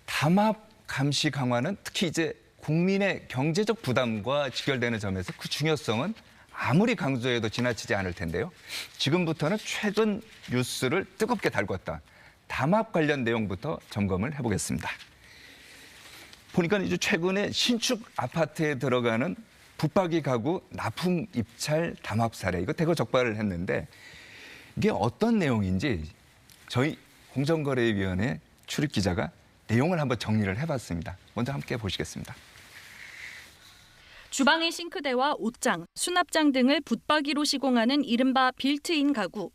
S1: 담합 감시 강화는 특히 이제 국민의 경제적 부담과 직결되는 점에서 그 중요성은 아무리 강조해도 지나치지 않을 텐데요. 지금부터는 최근 뉴스를 뜨겁게 달궜던 담합 관련 내용부터 점검을 해보겠습니다. 보니까 이제 최근에 신축 아파트에 들어가는 붙박이 가구 납품 입찰 담합 사례, 이거 대거 적발을 했는데 이게 어떤 내용인지 저희 공정거래위원회 출입 기자가 내용을 한번 정리를 해봤습니다. 먼저 함께 보시겠습니다.
S3: 주방의 싱크대와 옷장, 수납장 등을 붙박이로 시공하는 이른바 빌트인 가구.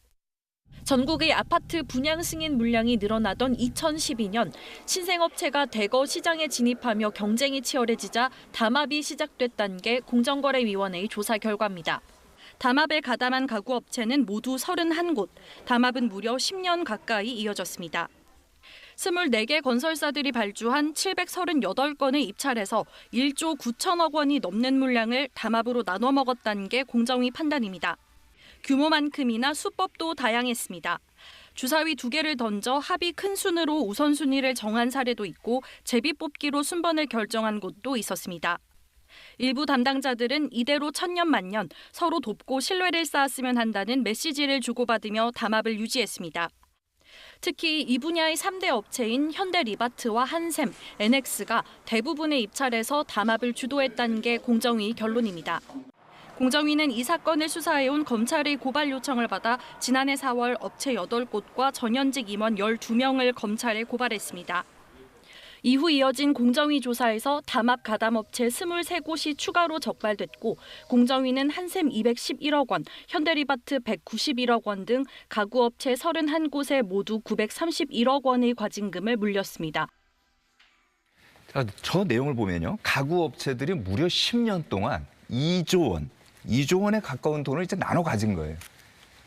S3: 전국의 아파트 분양 승인 물량이 늘어나던 2012년 신생업체가 대거 시장에 진입하며 경쟁이 치열해지자 담합이 시작됐다는 게 공정거래위원회의 조사 결과입니다. 담합에 가담한 가구 업체는 모두 31곳, 담합은 무려 10년 가까이 이어졌습니다. 24개 건설사들이 발주한 738건을 입찰해서 1조 9천억 원이 넘는 물량을 담합으로 나눠 먹었다는 게 공정위 판단입니다. 규모만큼이나 수법도 다양했습니다. 주사위 2개를 던져 합이 큰 순으로 우선순위를 정한 사례도 있고 제비뽑기로 순번을 결정한 곳도 있었습니다. 일부 담당자들은 이대로 천년만년 서로 돕고 신뢰를 쌓았으면 한다는 메시지를 주고받으며 담합을 유지했습니다. 특히 이 분야의 3대 업체인 현대리바트와 한샘, NX가 대부분의 입찰에서 담합을 주도했다는 게 공정위 결론입니다. 공정위는 이 사건을 수사해온 검찰의 고발 요청을 받아 지난해 4월 업체 8곳과 전현직 임원 12명을 검찰에 고발했습니다. 이후 이어진 공정위 조사에서 담합 가담업체 23곳이 추가로 적발됐고 공정위는 한샘 211억 원, 현대리바트 191억 원 등 가구업체 31곳에 모두 931억 원의 과징금을 물렸습니다.
S1: 자, 저 내용을 보면요. 가구업체들이 무려 10년 동안 2조 원에 가까운 돈을 이제 나눠 가진 거예요.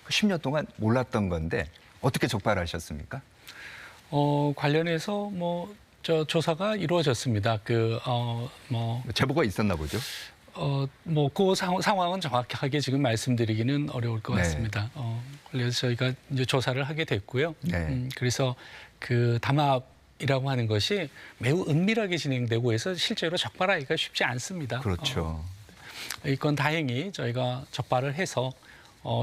S1: 10년 동안 몰랐던 건데 어떻게 적발하셨습니까?
S2: 관련해서 조사가 이루어졌습니다.
S1: 제보가 있었나 보죠.
S2: 그 상황은 정확하게 지금 말씀드리기는 어려울 것
S1: 네.
S2: 같습니다. 그래서 저희가 이제 조사를 하게 됐고요.
S1: 네.
S2: 그래서 그 담합이라고 하는 것이 매우 은밀하게 진행되고 해서 실제로 적발하기가 쉽지 않습니다.
S1: 그렇죠.
S2: 이건 다행히 저희가 적발을 해서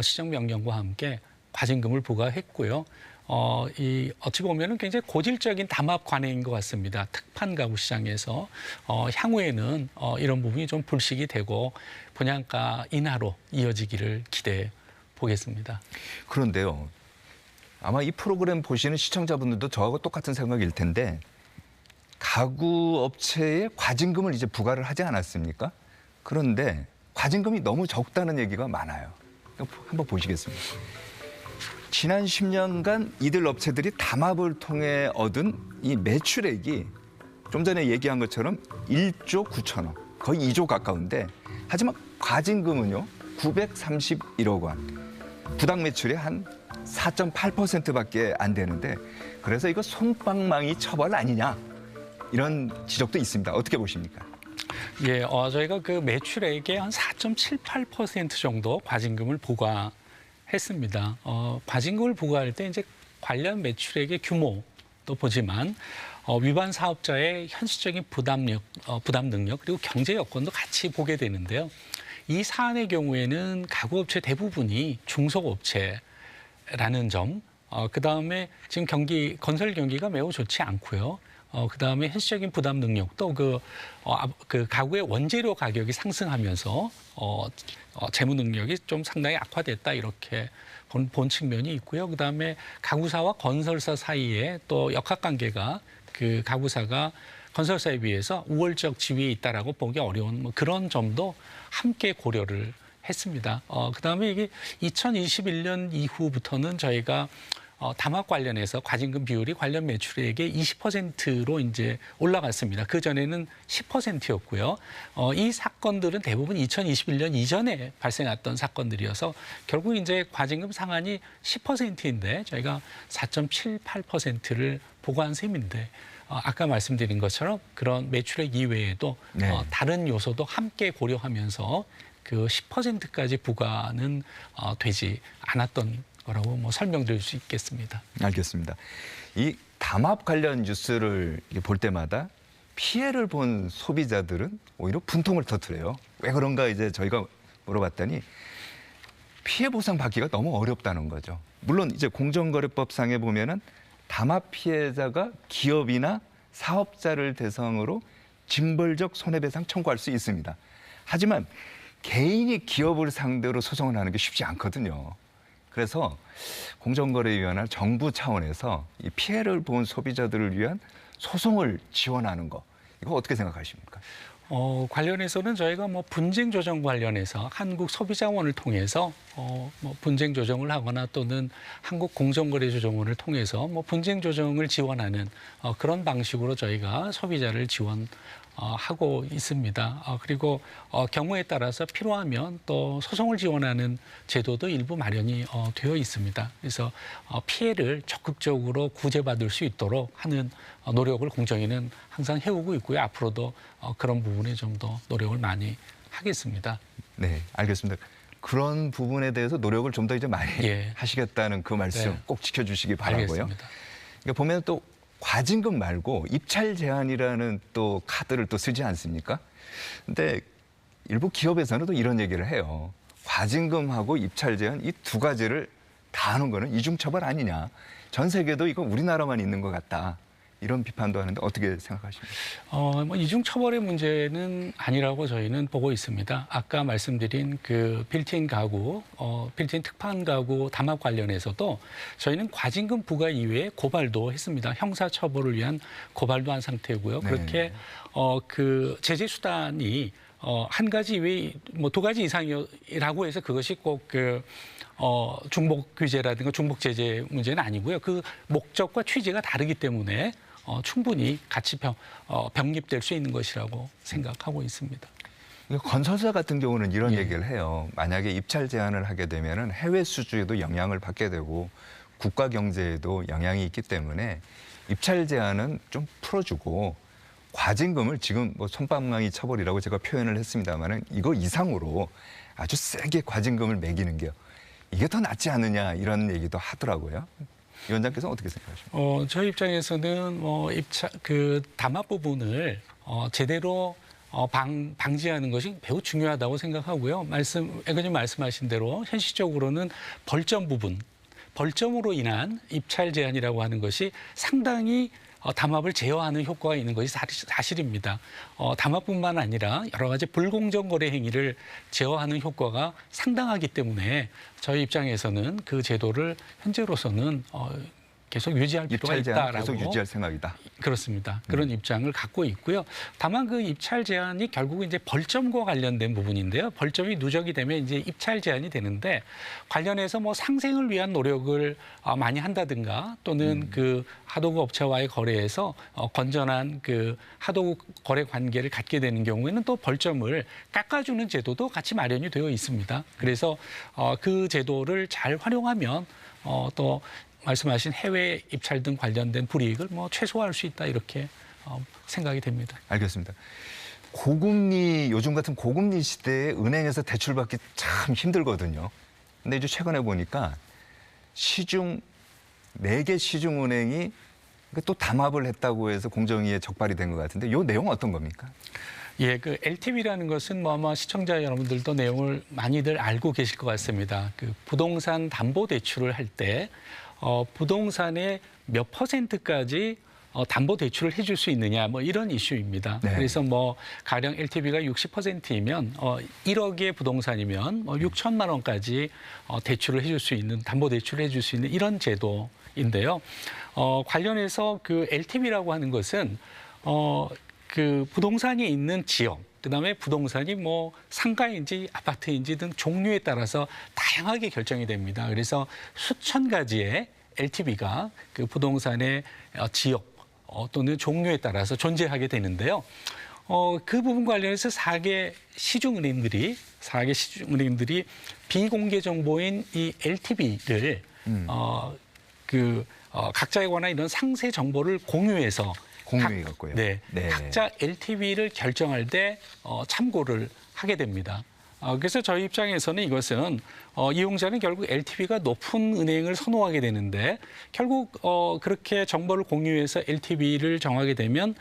S2: 시정명령과 함께 과징금을 부과했고요. 어찌 보면은 굉장히 고질적인 담합 관행인 것 같습니다. 특판 가구 시장에서 향후에는 이런 부분이 좀 불식이 되고 분양가 인하로 이어지기를 기대해 보겠습니다.
S1: 그런데요. 아마 이 프로그램 보시는 시청자분들도 저하고 똑같은 생각일 텐데 가구 업체에 과징금을 이제 부과를 하지 않았습니까? 그런데 과징금이 너무 적다는 얘기가 많아요. 한번 보시겠습니다. 지난 10년간 이들 업체들이 담합을 통해 얻은 이 매출액이 좀 전에 얘기한 것처럼 1조 9천억, 거의 2조 가까운데 하지만 과징금은요 931억 원, 부당 매출의 한 4.8%밖에 안 되는데 그래서 이거 솜방망이 처벌 아니냐 이런 지적도 있습니다. 어떻게 보십니까?
S2: 예, 저희가 그 매출액의 한 4.78% 정도 과징금을 부과했습니다. 과징금을 부과할 때 이제 관련 매출액의 규모도 보지만 위반 사업자의 현실적인 부담 능력 그리고 경제 여건도 같이 보게 되는데요. 이 사안의 경우에는 가구업체 대부분이 중소업체라는 점, 그다음에 지금 건설 경기가 매우 좋지 않고요. 그다음에 현실적인 부담 능력도 그 가구의 원재료 가격이 상승하면서 재무 능력이 좀 상당히 악화됐다 이렇게 본 측면이 있고요. 그다음에 가구사와 건설사 사이에 또 역학관계가 그 가구사가 건설사에 비해서 우월적 지위에 있다라고 보기 어려운 그런 점도 함께 고려를 했습니다. 그다음에 이게 2021년 이후부터는 저희가 담합 관련해서 과징금 비율이 관련 매출액의 20%로 이제 올라갔습니다. 그 전에는 10%였고요. 이 사건들은 대부분 2021년 이전에 발생했던 사건들이어서 결국 이제 과징금 상한이 10%인데 저희가 4.78%를 부과한 셈인데 아까 말씀드린 것처럼 그런 매출액 이외에도
S1: 네.
S2: 다른 요소도 함께 고려하면서 그 10%까지 부과는 되지 않았던 거라고 뭐 설명드릴 수 있겠습니다.
S1: 알겠습니다. 이 담합 관련 뉴스를 볼 때마다 피해를 본 소비자들은 오히려 분통을 터뜨려요. 왜 그런가 이제 저희가 물어봤더니 피해 보상 받기가 너무 어렵다는 거죠. 물론 이제 공정거래법상에 보면은 담합 피해자가 기업이나 사업자를 대상으로 징벌적 손해배상 청구할 수 있습니다. 하지만 개인이 기업을 상대로 소송을 하는 게 쉽지 않거든요. 그래서 공정거래위원회 정부 차원에서 이 피해를 본 소비자들을 위한 소송을 지원하는 거, 이거 어떻게 생각하십니까?
S2: 관련해서는 저희가 뭐 분쟁 조정 관련해서 한국소비자원을 통해서 뭐 분쟁 조정을 하거나 또는 한국공정거래조정원을 통해서 뭐 분쟁 조정을 지원하는 그런 방식으로 저희가 소비자를 지원하고 있습니다. 그리고 경우에 따라서 필요하면 또 소송을 지원하는 제도도 일부 마련이 되어 있습니다. 그래서 피해를 적극적으로 구제받을 수 있도록 하는 노력을 공정위는 항상 해오고 있고요. 앞으로도 그런 부분에 좀 더 노력을 많이 하겠습니다.
S1: 네, 알겠습니다. 그런 부분에 대해서 노력을 좀 더 이제 많이 하시겠다는 그 말씀
S2: 네.
S1: 꼭 지켜주시기 바라고요.
S2: 알겠습니다.
S1: 그러니까 보면 또 과징금 말고 입찰 제한이라는 또 카드를 또 쓰지 않습니까? 근데 일부 기업에서는 또 이런 얘기를 해요. 과징금하고 입찰 제한 이 두 가지를 다 하는 거는 이중처벌 아니냐. 전 세계도 이거 우리나라만 있는 것 같다. 이런 비판도 하는데 어떻게 생각하십니까?
S2: 뭐 이중처벌의 문제는 아니라고 저희는 보고 있습니다. 아까 말씀드린 그 빌트인 가구, 빌트인 특판 가구 담합 관련해서도 저희는 과징금 부과 이외에 고발도 했습니다. 형사처벌을 위한 고발도 한 상태고요.
S1: 네.
S2: 그렇게 그 제재 수단이 한 가지 이외에 뭐 두 가지 이상이라고 해서 그것이 꼭 중복 규제라든가 중복 제재 문제는 아니고요. 그 목적과 취지가 다르기 때문에 충분히 같이 병립될 수 있는 것이라고 생각하고 있습니다.
S1: 건설사 같은 경우는 이런
S2: 예.
S1: 얘기를 해요. 만약에 입찰 제한을 하게 되면은 해외 수주에도 영향을 받게 되고 국가 경제에도 영향이 있기 때문에 입찰 제한은 좀 풀어주고 과징금을 지금 뭐 솜방망이 처벌이라고 제가 표현을 했습니다만은 이거 이상으로 아주 세게 과징금을 매기는 게 이게 더 낫지 않느냐 이런 얘기도 하더라고요. 위원장께서는 어떻게 생각하십니까?
S2: 저희 입장에서는 그 담합 부분을 제대로 방지하는 것이 매우 중요하다고 생각하고요. 애거님 말씀하신 대로 현실적으로는 벌점 부분, 벌점으로 인한 입찰 제한이라고 하는 것이 상당히 담합을 제어하는 효과가 있는 것이 사실입니다. 담합뿐만 아니라 여러 가지 불공정 거래 행위를 제어하는 효과가 상당하기 때문에 저희 입장에서는 그 제도를 현재로서는 계속 유지할 필요가
S1: 입찰 제한
S2: 있다라고.
S1: 계속 유지할 생각이다.
S2: 그렇습니다. 그런 입장을 갖고 있고요. 다만 그 입찰 제한이 결국은 이제 벌점과 관련된 부분인데요. 벌점이 누적이 되면 이제 입찰 제한이 되는데 관련해서 뭐 상생을 위한 노력을 많이 한다든가 또는 그 하도급 업체와의 거래에서 건전한 그 하도급 거래 관계를 갖게 되는 경우에는 또 벌점을 깎아주는 제도도 같이 마련이 되어 있습니다. 그래서 그 제도를 잘 활용하면 또 말씀하신 해외 입찰 등 관련된 불이익을 뭐 최소화할 수 있다 이렇게 생각이 됩니다.
S1: 알겠습니다. 고금리 요즘 같은 고금리 시대에 은행에서 대출 받기 참 힘들거든요. 근데 이제 최근에 보니까 시중 4개 시중은행이 또 담합을 했다고 해서 공정위에 적발이 된 것 같은데 이 내용은 어떤 겁니까?
S2: 예, 그 LTV라는 것은 뭐 아마 시청자 여러분들도 내용을 많이들 알고 계실 것 같습니다. 그 부동산 담보 대출을 할 때 부동산의 몇 %까지 담보 대출을 해줄 수 있느냐 뭐 이런 이슈입니다.
S1: 네.
S2: 그래서 뭐 가령 LTV가 60%이면 1억의 부동산이면 뭐 6천만 원까지 대출을 해줄 수 있는 담보 대출을 해줄 수 있는 이런 제도인데요. 관련해서 그 LTV라고 하는 것은 그 부동산이 있는 지역, 그다음에 부동산이 뭐 상가인지 아파트인지 등 종류에 따라서 다양하게 결정이 됩니다. 그래서 수천 가지의 LTV가 그 부동산의 지역 또는 종류에 따라서 존재하게 되는데요. 그 부분 관련해서 4개 시중은행들이 비공개 정보인 이 LTV를 각자에 관한 이런 상세 정보를 공유해서
S1: 공유해 갖고요.
S2: 네,
S1: 네.
S2: 각자 LTV를 결정할 때 참고를 하게 됩니다. 그래서 저희 입장에서는 이것은 이용자는 결국 LTV가 높은 은행을 선호하게 되는데 결국 그렇게 정보를 공유해서 LTV를 정하게 되면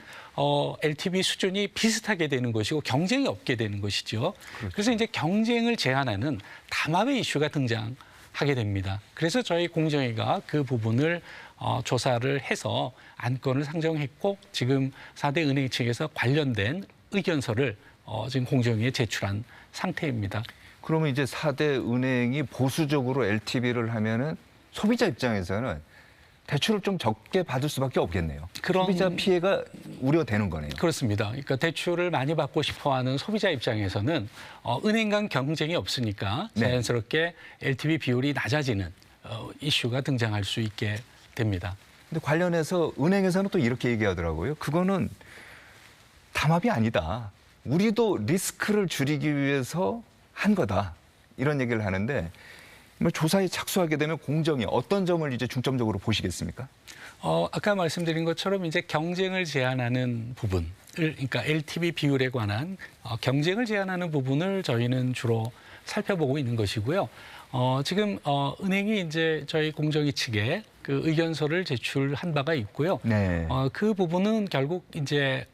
S2: LTV 수준이 비슷하게 되는 것이고 경쟁이 없게 되는 것이죠.
S1: 그렇죠.
S2: 그래서 이제 경쟁을 제한하는 담합의 이슈가 등장하게 됩니다. 그래서 저희 공정위가 그 부분을 조사를 해서 안건을 상정했고 지금 4대 은행 측에서 관련된 의견서를 지금 공정위에 제출한 상태입니다.
S1: 그러면 이제 4대 은행이 보수적으로 LTV를 하면은 소비자 입장에서는 대출을 좀 적게 받을 수밖에 없겠네요.
S2: 그런-
S1: 소비자 피해가 우려되는 거네요.
S2: 그렇습니다. 그러니까 대출을 많이 받고 싶어하는 소비자 입장에서는 은행 간 경쟁이 없으니까
S1: 네.
S2: 자연스럽게 LTV 비율이 낮아지는 이슈가 등장할 수 있게 됩니다.
S1: 근데 관련해서 은행에서는 또 이렇게 얘기하더라고요. 그거는 담합이 아니다. 우리도 리스크를 줄이기 위해서 한 거다. 이런 얘기를 하는데 뭐 조사에 착수하게 되면 공정위 어떤 점을 이제 중점적으로 보시겠습니까?
S2: 아까 말씀드린 것처럼 이제 경쟁을 제한하는 부분을, 그러니까 LTV 비율에 관한 경쟁을 제한하는 부분을 저희는 주로 살펴보고 있는 것이고요. 지금 은행이 이제 저희 공정위 측에 그 의견서를 제출한 바가 있고요.
S1: 네.
S2: 그 부분은 결국 이제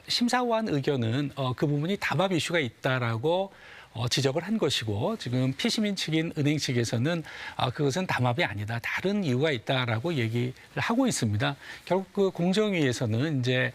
S2: 심사관 의견은 그 부분이 담합 이슈가 있다라고 지적을 한 것이고 지금 피시민 측인 은행 측에서는 그것은 담합이 아니다. 다른 이유가 있다라고 얘기를 하고 있습니다. 결국 그 공정위에서는 이제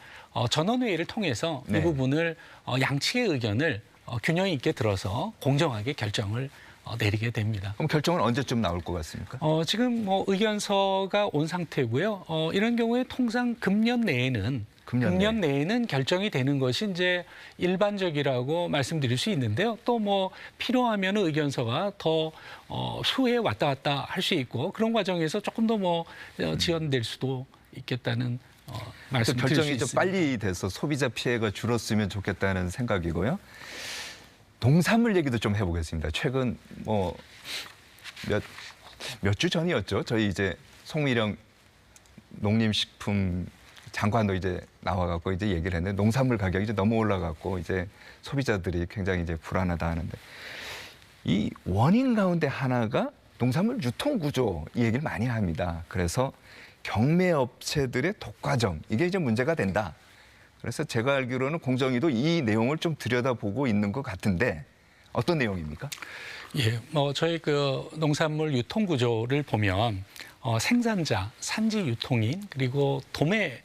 S2: 전원회의를 통해서
S1: 네.
S2: 이 부분을 양측의 의견을 균형 있게 들어서 공정하게 결정을 내리게 됩니다.
S1: 그럼 결정은 언제쯤 나올 것 같습니까?
S2: 지금 뭐 의견서가 온 상태고요. 이런 경우에 통상 금년 내에는 결정이 되는 것이 이제 일반적이라고 말씀드릴 수 있는데요. 또 뭐 필요하면 의견서가 더 수에 왔다 갔다 할 수 있고 그런 과정에서 조금 더 뭐 지연될 수도 있겠다는 말씀 드릴 수
S1: 결정이
S2: 있습니다.
S1: 좀 빨리 돼서 소비자 피해가 줄었으면 좋겠다는 생각이고요. 농산물 얘기도 좀 해보겠습니다. 최근 뭐 몇 주 전이었죠. 저희 이제 송미령 농림식품 장관도 이제 나와갖고 이제 얘기를 했는데 농산물 가격이 이제 너무 올라갔고 이제 소비자들이 굉장히 이제 불안하다 하는데 이 원인 가운데 하나가 농산물 유통 구조 이 얘기를 많이 합니다. 그래서 경매 업체들의 독과점 이게 이제 문제가 된다. 그래서 제가 알기로는 공정위도 이 내용을 좀 들여다보고 있는 것 같은데 어떤 내용입니까?
S2: 예, 뭐 저희 그 농산물 유통 구조를 보면 생산자, 산지 유통인 그리고 도매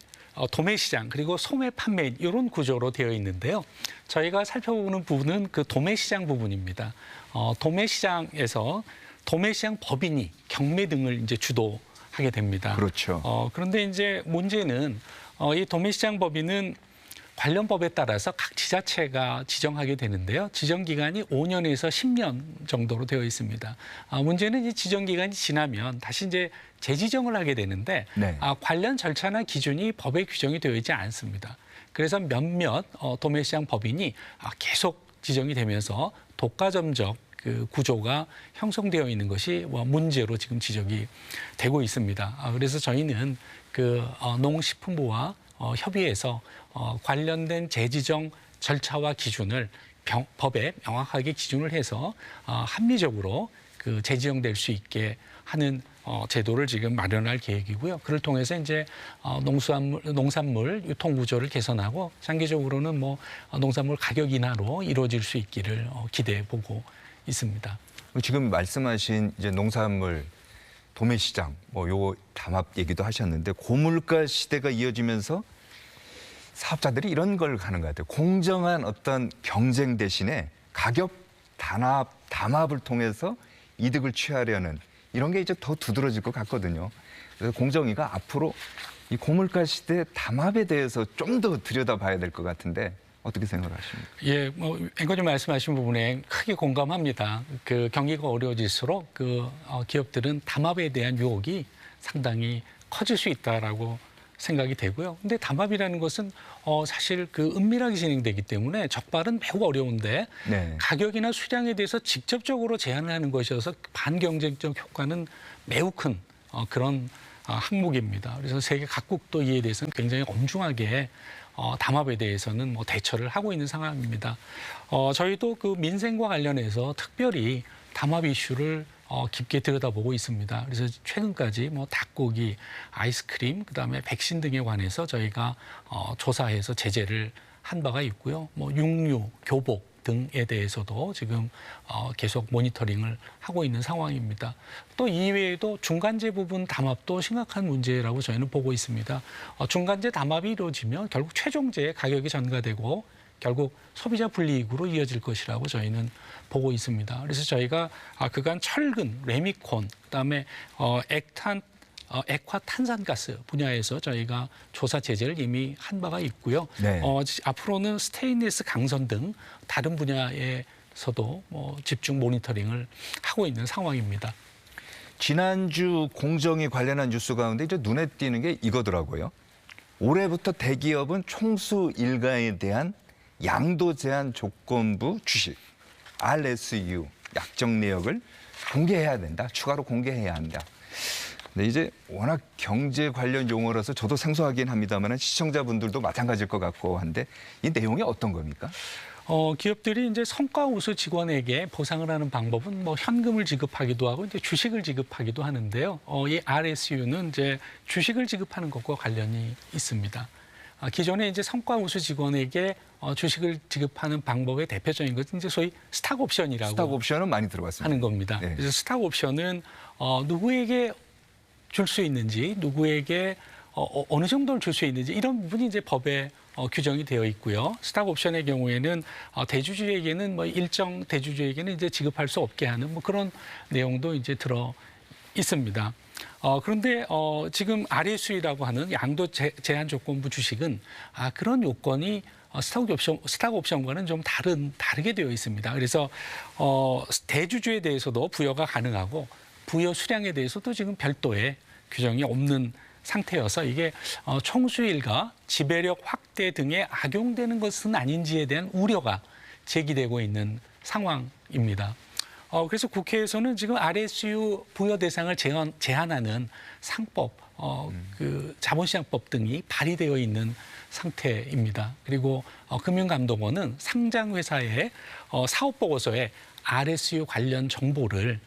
S2: 시장 그리고 소매 판매 이런 구조로 되어 있는데요. 저희가 살펴보는 부분은 그 도매 시장 부분입니다. 도매 시장에서 도매 시장 법인이 경매 등을 이제 주도하게 됩니다.
S1: 그렇죠.
S2: 그런데 이제 문제는 이 도매 시장 법인은 관련 법에 따라서 각 지자체가 지정하게 되는데요. 지정 기간이 5년에서 10년 정도로 되어 있습니다. 문제는 이 지정 기간이 지나면 다시 이제 재지정을 하게 되는데
S1: 네.
S2: 관련 절차나 기준이 법에 규정이 되어 있지 않습니다. 그래서 몇몇 도매시장 법인이 계속 지정이 되면서 독과점적 그 구조가 형성되어 있는 것이 문제로 지금 지적이 되고 있습니다. 그래서 저희는 그 농식품부와 협의해서 관련된 재지정 절차와 기준을 법에 명확하게 기준을 해서 합리적으로 그 재지정될 수 있게 하는 제도를 지금 마련할 계획이고요. 그를 통해서 이제 농산물 유통 구조를 개선하고 장기적으로는 뭐 농산물 가격 인하로 이루어질 수 있기를 기대해 보고 있습니다.
S1: 지금 말씀하신 이제 농산물 도매 시장 뭐 요 담합 얘기도 하셨는데 고물가 시대가 이어지면서 사업자들이 이런 걸 하는 것 같아요. 공정한 어떤 경쟁 대신에 가격 담합을 통해서 이득을 취하려는 이런 게 이제 더 두드러질 것 같거든요. 그래서 공정위가 앞으로 이 고물가 시대 담합에 대해서 좀 더 들여다봐야 될 것 같은데 어떻게 생각하십니까?
S2: 예, 뭐 앵커님 말씀하신 부분에 크게 공감합니다. 그 경기가 어려워질수록 그 기업들은 담합에 대한 유혹이 상당히 커질 수 있다라고 생각이 되고요. 근데 담합이라는 것은 사실 그 은밀하게 진행되기 때문에 적발은 매우 어려운데
S1: 네.
S2: 가격이나 수량에 대해서 직접적으로 제한을 하는 것이어서 반경쟁적 효과는 매우 큰 그런 항목입니다. 그래서 세계 각국도 이에 대해서는 굉장히 엄중하게 담합에 대해서는 뭐 대처를 하고 있는 상황입니다. 저희도 그 민생과 관련해서 특별히 담합 이슈를 깊게 들여다보고 있습니다. 그래서 최근까지 뭐 닭고기, 아이스크림, 그다음에 백신 등에 관해서 저희가 조사해서 제재를 한 바가 있고요. 뭐 육류, 교복 등에 대해서도 지금 계속 모니터링을 하고 있는 상황입니다. 또 이외에도 중간재 부분 담합도 심각한 문제라고 저희는 보고 있습니다. 중간재 담합이 이루어지면 결국 최종재 가격이 전가되고 결국 소비자 불이익으로 이어질 것이라고 저희는 보고 있습니다. 그래서 저희가 그간 철근, 레미콘, 그다음에 액화탄산가스 분야에서 저희가 조사 제재를 이미 한 바가 있고요.
S1: 네.
S2: 앞으로는 스테인리스 강선 등 다른 분야에서도 집중 모니터링을 하고 있는 상황입니다.
S1: 지난주 공정위 관련한 뉴스 가운데 이제 눈에 띄는 게 이거더라고요. 올해부터 대기업은 총수 일가에 대한 양도 제한 조건부 주식 RSU 약정 내역을 공개해야 된다. 추가로 공개해야 한다. 근데 이제 워낙 경제 관련 용어라서 저도 생소하긴 합니다만 시청자분들도 마찬가지일 것 같고 한데 이 내용이 어떤 겁니까?
S2: 기업들이 이제 성과 우수 직원에게 보상을 하는 방법은 뭐 현금을 지급하기도 하고 이제 주식을 지급하기도 하는데요. 이 RSU는 이제 주식을 지급하는 것과 관련이 있습니다. 기존에 이제 성과 우수 직원에게 주식을 지급하는 방법의 대표적인 것은 이제 소위 스탁 옵션이라고
S1: 스탁 옵션은 많이 들어봤습니다.
S2: 하는 겁니다.
S1: 네.
S2: 그래서 스탁 옵션은 누구에게 줄 수 있는지, 누구에게 어느 정도를 줄 수 있는지 이런 부분이 이제 법에 규정이 되어 있고요. 스탁 옵션의 경우에는 대주주에게는 뭐 일정 대주주에게는 이제 지급할 수 없게 하는 뭐 그런 내용도 이제 들어 있습니다. 그런데 지금 RSU라고 하는 양도 제한 조건부 주식은 그런 요건이 스탁 옵션과는 좀 다르게 되어 있습니다. 그래서 대주주에 대해서도 부여가 가능하고 부여 수량에 대해서도 지금 별도의 규정이 없는 상태여서 이게 총수일가 지배력 확대 등에 악용되는 것은 아닌지에 대한 우려가 제기되고 있는 상황입니다. 그래서 국회에서는 지금 RSU 부여 대상을 제한하는 상법, 그 자본시장법 등이 발의되어 있는 상태입니다. 그리고 금융감독원은 상장회사의 사업보고서에 RSU 관련 정보를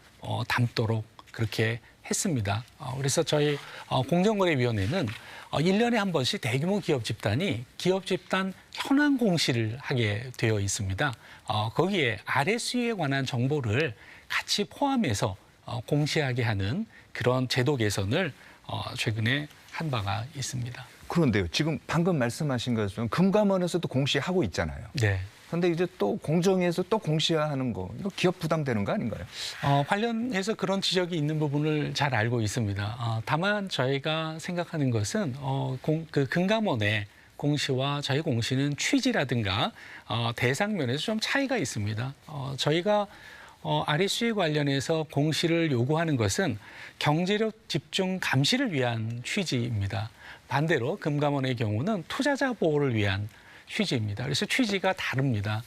S2: 담도록 그렇게 했습니다. 그래서 저희 공정거래위원회는 1년에 한 번씩 대규모 기업 집단이 기업 집단 현황 공시를 하게 되어 있습니다. 거기에 RSU에 관한 정보를 같이 포함해서 공시하게 하는 그런 제도 개선을 최근에 한 바가 있습니다.
S1: 그런데요. 지금 방금 말씀하신 것처럼 금감원에서도 공시하고 있잖아요.
S2: 네.
S1: 그런데 이제 또 공정위에서 또 공시하는 거 이거 기업 부담되는 거 아닌가요?
S2: 관련해서 그런 지적이 있는 부분을 잘 알고 있습니다. 다만 저희가 생각하는 것은 그 금감원의 공시와 저희 공시는 취지라든가 대상 면에서 좀 차이가 있습니다. 저희가 RSU에 관련해서 공시를 요구하는 것은 경제력 집중 감시를 위한 취지입니다. 반대로 금감원의 경우는 투자자 보호를 위한 취지입니다. 그래서 취지가 다릅니다.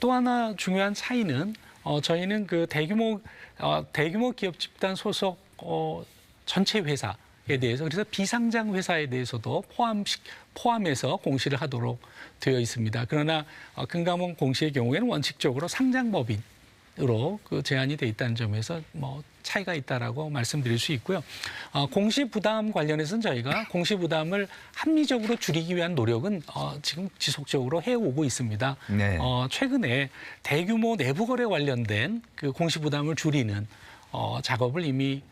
S2: 또 하나 중요한 차이는 저희는 그 대규모 기업 집단 소속 전체 회사에 대해서 그래서 비상장 회사에 대해서도 포함해서 공시를 하도록 되어 있습니다. 그러나 금감원 공시의 경우에는 원칙적으로 상장법인으로 그 제한이 돼 있다는 점에서 뭐 차이가 있다라고 말씀드릴 수 있고요. 공시 부담 관련해서는 저희가 공시 부담을 합리적으로 줄이기 위한 노력은 지금 지속적으로 해오고 있습니다.
S1: 네.
S2: 최근에 대규모 내부 거래 관련된 그 공시 부담을 줄이는 작업을 이미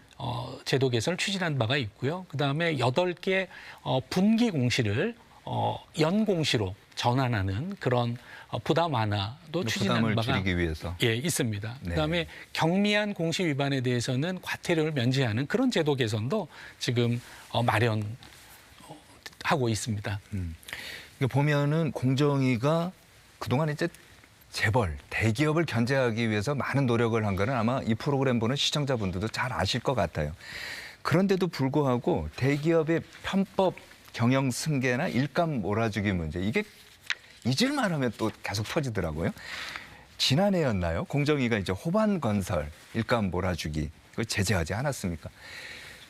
S2: 제도 개선을 추진한 바가 있고요. 그다음에 8개 분기 공시를 연 공시로 전환하는 그런 부담 완화도 추진한
S1: 부담을
S2: 바가
S1: 줄이기 위해서.
S2: 있습니다.
S1: 네. 그다음에
S2: 경미한 공시 위반에 대해서는 과태료를 면제하는 그런 제도 개선도 지금 마련하고 있습니다.
S1: 보면은 공정위가 그동안 이제 재벌, 대기업을 견제하기 위해서 많은 노력을 한 거는 아마 이 프로그램 보는 시청자분들도 잘 아실 것 같아요. 그런데도 불구하고 대기업의 편법 경영 승계나 일감 몰아주기 문제 이게 잊을만 하면 또 계속 터지더라고요. 지난해였나요? 공정위가 이제 호반건설 일감 몰아주기 그걸 제재하지 않았습니까?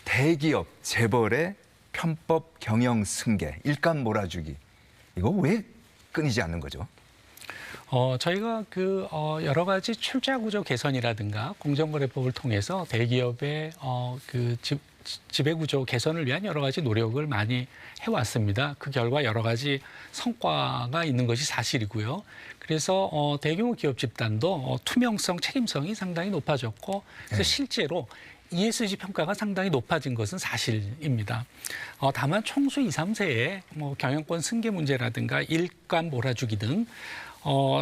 S1: 대기업 재벌의 편법 경영 승계, 일감 몰아주기. 이거 왜 끊이지 않는 거죠?
S2: 저희가 여러 가지 출자 구조 개선이라든가 공정거래법을 통해서 대기업의 지배 구조 개선을 위한 여러 가지 노력을 많이 해왔습니다. 그 결과 여러 가지 성과가 있는 것이 사실이고요. 그래서 대규모 기업 집단도 투명성, 책임성이 상당히 높아졌고, 그래서 실제로 ESG 평가가 상당히 높아진 것은 사실입니다. 다만 총수 2, 3세의 경영권 승계 문제라든가 일감 몰아주기 등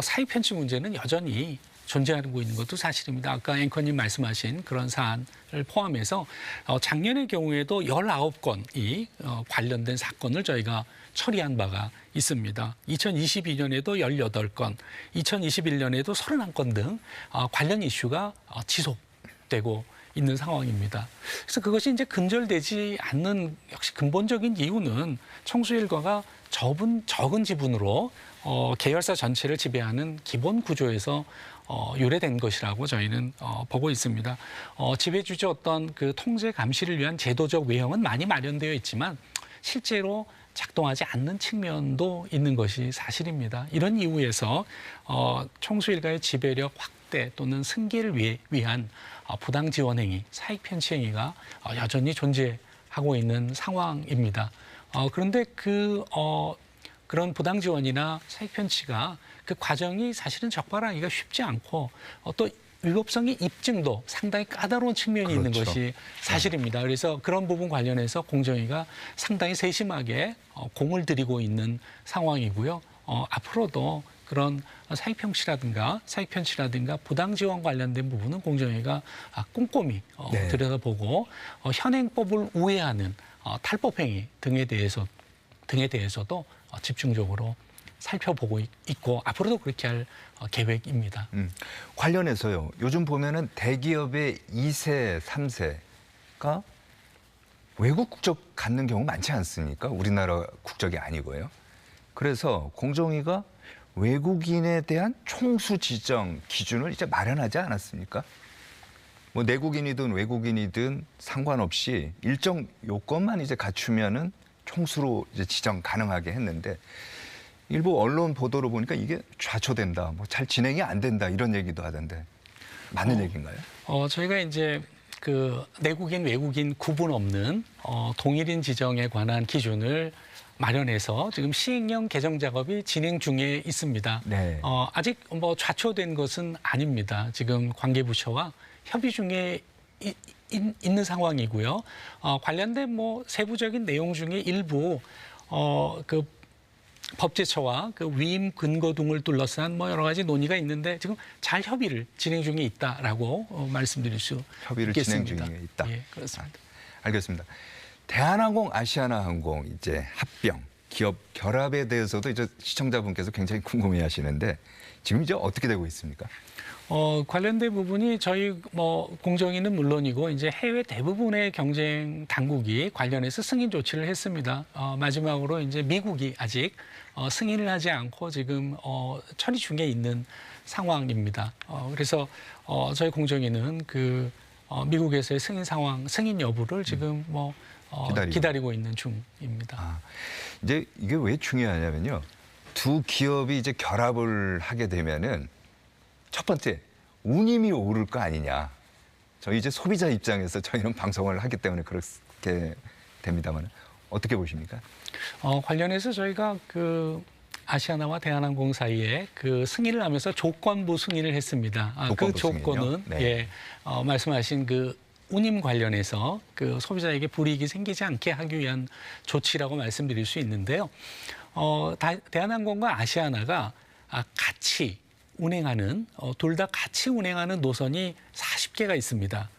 S2: 사익 편취 문제는 여전히 존재하고 있는 것도 사실입니다. 아까 앵커님 말씀하신 그런 사안을 포함해서 작년의 경우에도 19건이 관련된 사건을 저희가 처리한 바가 있습니다. 2022년에도 18건, 2021년에도 31건 등 관련 이슈가 지속되고 있는 상황입니다. 그래서 그것이 이제 근절되지 않는 역시 근본적인 이유는 총수 일가가 적은 지분으로 계열사 전체를 지배하는 기본 구조에서 유래된 것이라고 저희는 보고 있습니다. 지배주주 어떤 그 통제 감시를 위한 제도적 외형은 많이 마련되어 있지만 실제로 작동하지 않는 측면도 있는 것이 사실입니다. 이런 이유에서 총수 일가의 지배력 확대 또는 승계를 위한 부당 지원 행위, 사익 편취 행위가 여전히 존재하고 있는 상황입니다. 그런데 그런 부당 지원이나 사익 편취가 그 과정이 사실은 적발하기가 쉽지 않고 또 위법성의 입증도 상당히 까다로운 측면이 있는 것이 사실입니다. 그래서 그런 부분 관련해서 공정위가 상당히 세심하게 공을 들이고 있는 상황이고요. 앞으로도 그런 사익 편취라든가 부당 지원 관련된 부분은 공정위가 꼼꼼히 들여다보고 현행법을 우회하는 탈법 행위 등에 대해서도 집중적으로 살펴보고 있고 앞으로도 그렇게 할 계획입니다.
S1: 관련해서요. 요즘 보면은 대기업의 2세, 3세가 외국 국적 갖는 경우 많지 않습니까? 우리나라 국적이 아니고요. 그래서 공정위가 외국인에 대한 총수 지정 기준을 이제 마련하지 않았습니까? 뭐 내국인이든 외국인이든 상관없이 일정 요건만 이제 갖추면은 총수로 이제 지정 가능하게 했는데 일부 언론 보도로 보니까 이게 좌초된다, 뭐 잘 진행이 안 된다 이런 얘기도 하던데 맞는 얘기인가요?
S2: 저희가 이제 그 내국인, 외국인 구분 없는 동일인 지정에 관한 기준을 마련해서 지금 시행령 개정 작업이 진행 중에 있습니다.
S1: 네.
S2: 아직 뭐 좌초된 것은 아닙니다. 지금 관계부처와 협의 중에 있는 상황이고요. 관련된 뭐 세부적인 내용 중에 일부 그 법제처와 그 위임 근거 등을 둘러싼 뭐 여러 가지 논의가 있는데 지금 잘 협의를 진행 중에 있다라고 말씀드릴 수
S1: 협의를
S2: 있겠습니다.
S1: 진행 중에 있다.
S2: 예, 그렇습니다.
S1: 알겠습니다. 대한항공, 아시아나항공 이제 합병, 기업 결합에 대해서도 이제 시청자분께서 굉장히 궁금해하시는데 지금 이제 어떻게 되고 있습니까?
S2: 관련된 부분이 저희 공정위는 물론이고 이제 해외 대부분의 경쟁 당국이 관련해서 승인 조치를 했습니다. 마지막으로 이제 미국이 아직 승인을 하지 않고 지금 처리 중에 있는 상황입니다. 그래서 저희 공정위는 그 미국에서의 승인 여부를 지금 기다리고 있는 중입니다.
S1: 이제 이게 왜 중요하냐면요. 두 기업이 이제 결합을 하게 되면은 첫 번째, 운임이 오를 거 아니냐. 저희 이제 소비자 입장에서 저희는 방송을 하기 때문에 그렇게 됩니다만 어떻게 보십니까?
S2: 관련해서 저희가 그 아시아나와 대한항공 사이에 그 승인을 하면서 조건부 승인을 했습니다. 그 조건은 네. 말씀하신 그 운임 관련해서 그 소비자에게 불이익이 생기지 않게 하기 위한 조치라고 말씀드릴 수 있는데요. 대한항공과 아시아나가 같이 운행하는 둘 다 같이 운행하는 노선이 40개가 있습니다.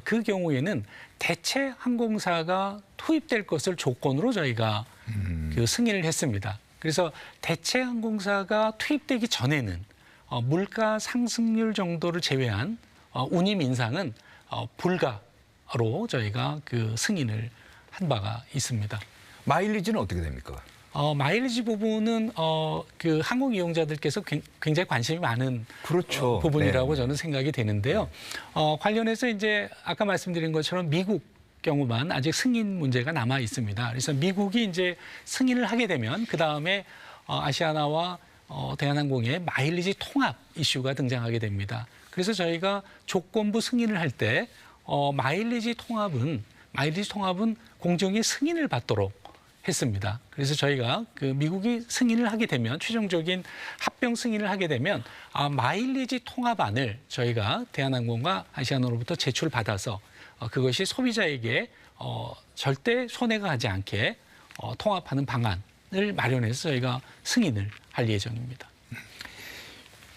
S2: 그 경우에는 대체 항공사가 투입될 것을 조건으로 저희가 그 승인을 했습니다. 그래서 대체 항공사가 투입되기 전에는 물가 상승률 정도를 제외한 운임 인상은 불가로 저희가 그 승인을 한 바가 있습니다.
S1: 마일리지는 어떻게 됩니까?
S2: 마일리지 부분은 그 항공 이용자들께서 굉장히 관심이 많은 부분이라고 저는 생각이 되는데요. 관련해서 이제 아까 말씀드린 것처럼 미국 경우만 아직 승인 문제가 남아 있습니다. 그래서 미국이 이제 승인을 하게 되면 그 다음에 아시아나와 대한항공의 마일리지 통합 이슈가 등장하게 됩니다. 그래서 저희가 조건부 승인을 할 때 마일리지 통합은 공정위 승인을 받도록 했습니다. 그래서 저희가 그 미국이 승인을 하게 되면 최종적인 합병 승인을 하게 되면 마일리지 통합안을 저희가 대한항공과 아시아나로부터 제출받아서 그것이 소비자에게 절대 손해가 가지 않게 통합하는 방안을 마련해서 저희가 승인을 할 예정입니다.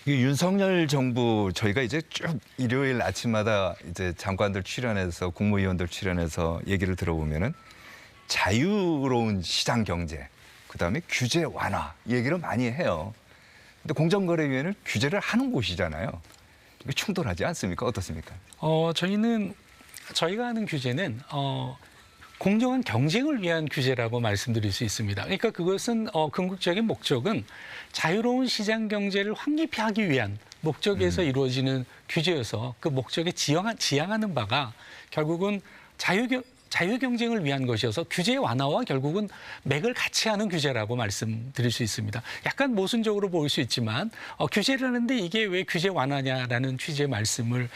S1: 이 윤석열 정부 저희가 이제 쭉 일요일 아침마다 이제 장관들 출연해서 국무위원들 출연해서 얘기를 들어보면은 자유로운 시장 경제, 그다음에 규제 완화 얘기를 많이 해요. 근데 공정거래위원회는 규제를 하는 곳이잖아요. 이게 충돌하지 않습니까? 어떻습니까?
S2: 저희가 하는 규제는 공정한 경쟁을 위한 규제라고 말씀드릴 수 있습니다. 그러니까 그것은 궁극적인 목적은 자유로운 시장 경제를 확립히 하기 위한 목적에서 이루어지는 규제여서 그 목적에 지향하는 바가 결국은 자유 경쟁을 위한 것이어서 규제 완화와 결국은 맥을 같이 하는 규제라고 말씀드릴 수 있습니다. 약간 모순적으로 보일 수 있지만 규제를 하는데 이게 왜 규제 완화냐라는 취지의 말씀을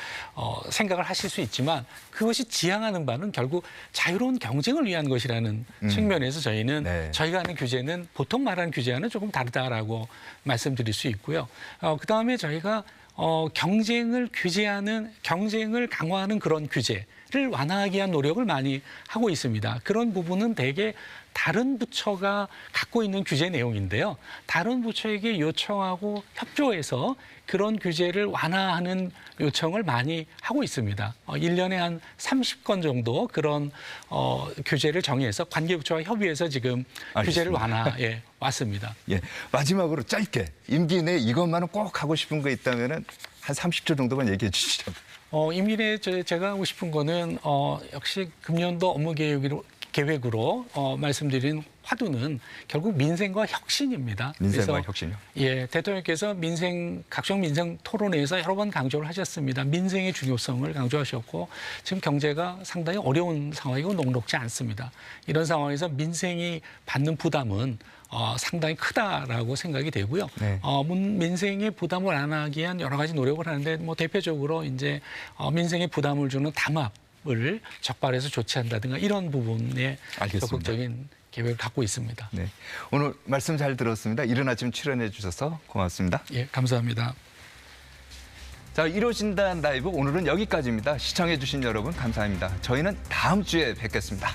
S2: 생각을 하실 수 있지만 그것이 지향하는 바는 결국 자유로운 경쟁을 위한 것이라는 측면에서 저희는 저희가 하는 규제는 보통 말하는 규제와는 조금 다르다라고 말씀드릴 수 있고요. 그다음에 저희가 경쟁을 강화하는 그런 규제를 완화하기 위한 노력을 많이 하고 있습니다. 그런 부분은 대개 다른 부처가 갖고 있는 규제 내용인데요. 다른 부처에게 요청하고 협조해서 그런 규제를 완화하는 요청을 많이 하고 있습니다. 1년에 한 30건 정도 그런 규제를 정해서 관계부처와 협의해서 지금
S1: 알겠습니다.
S2: 규제를 완화해 왔습니다.
S1: 예, 마지막으로 짧게 임기 내 이것만은 꼭 하고 싶은 거 있다면은 한 30초 정도만 얘기해 주시죠.
S2: 임기 내에 제가 하고 싶은 거는 역시 금년도 업무 계획으로 말씀드린 화두는 결국 민생과 혁신입니다.
S1: 민생과
S2: 그래서
S1: 혁신이요?
S2: 예, 대통령께서 각종 민생 토론회에서 여러 번 강조를 하셨습니다. 민생의 중요성을 강조하셨고 지금 경제가 상당히 어려운 상황이고 녹록지 않습니다. 이런 상황에서 민생이 받는 부담은 상당히 크다라고 생각이 되고요.
S1: 네.
S2: 민생의 부담을 안 하기 위한 여러 가지 노력을 하는데 대표적으로 이제 민생의 부담을 주는 담합을 적발해서 조치한다든가 이런 부분에
S1: 알겠습니다.
S2: 적극적인 계획을 갖고 있습니다.
S1: 네, 오늘 말씀 잘 들었습니다. 이른 아침 출연해 주셔서 고맙습니다.
S2: 예, 감사합니다.
S1: 자, 이루어진다는 라이브 오늘은 여기까지입니다. 시청해 주신 여러분 감사합니다. 저희는 다음 주에 뵙겠습니다.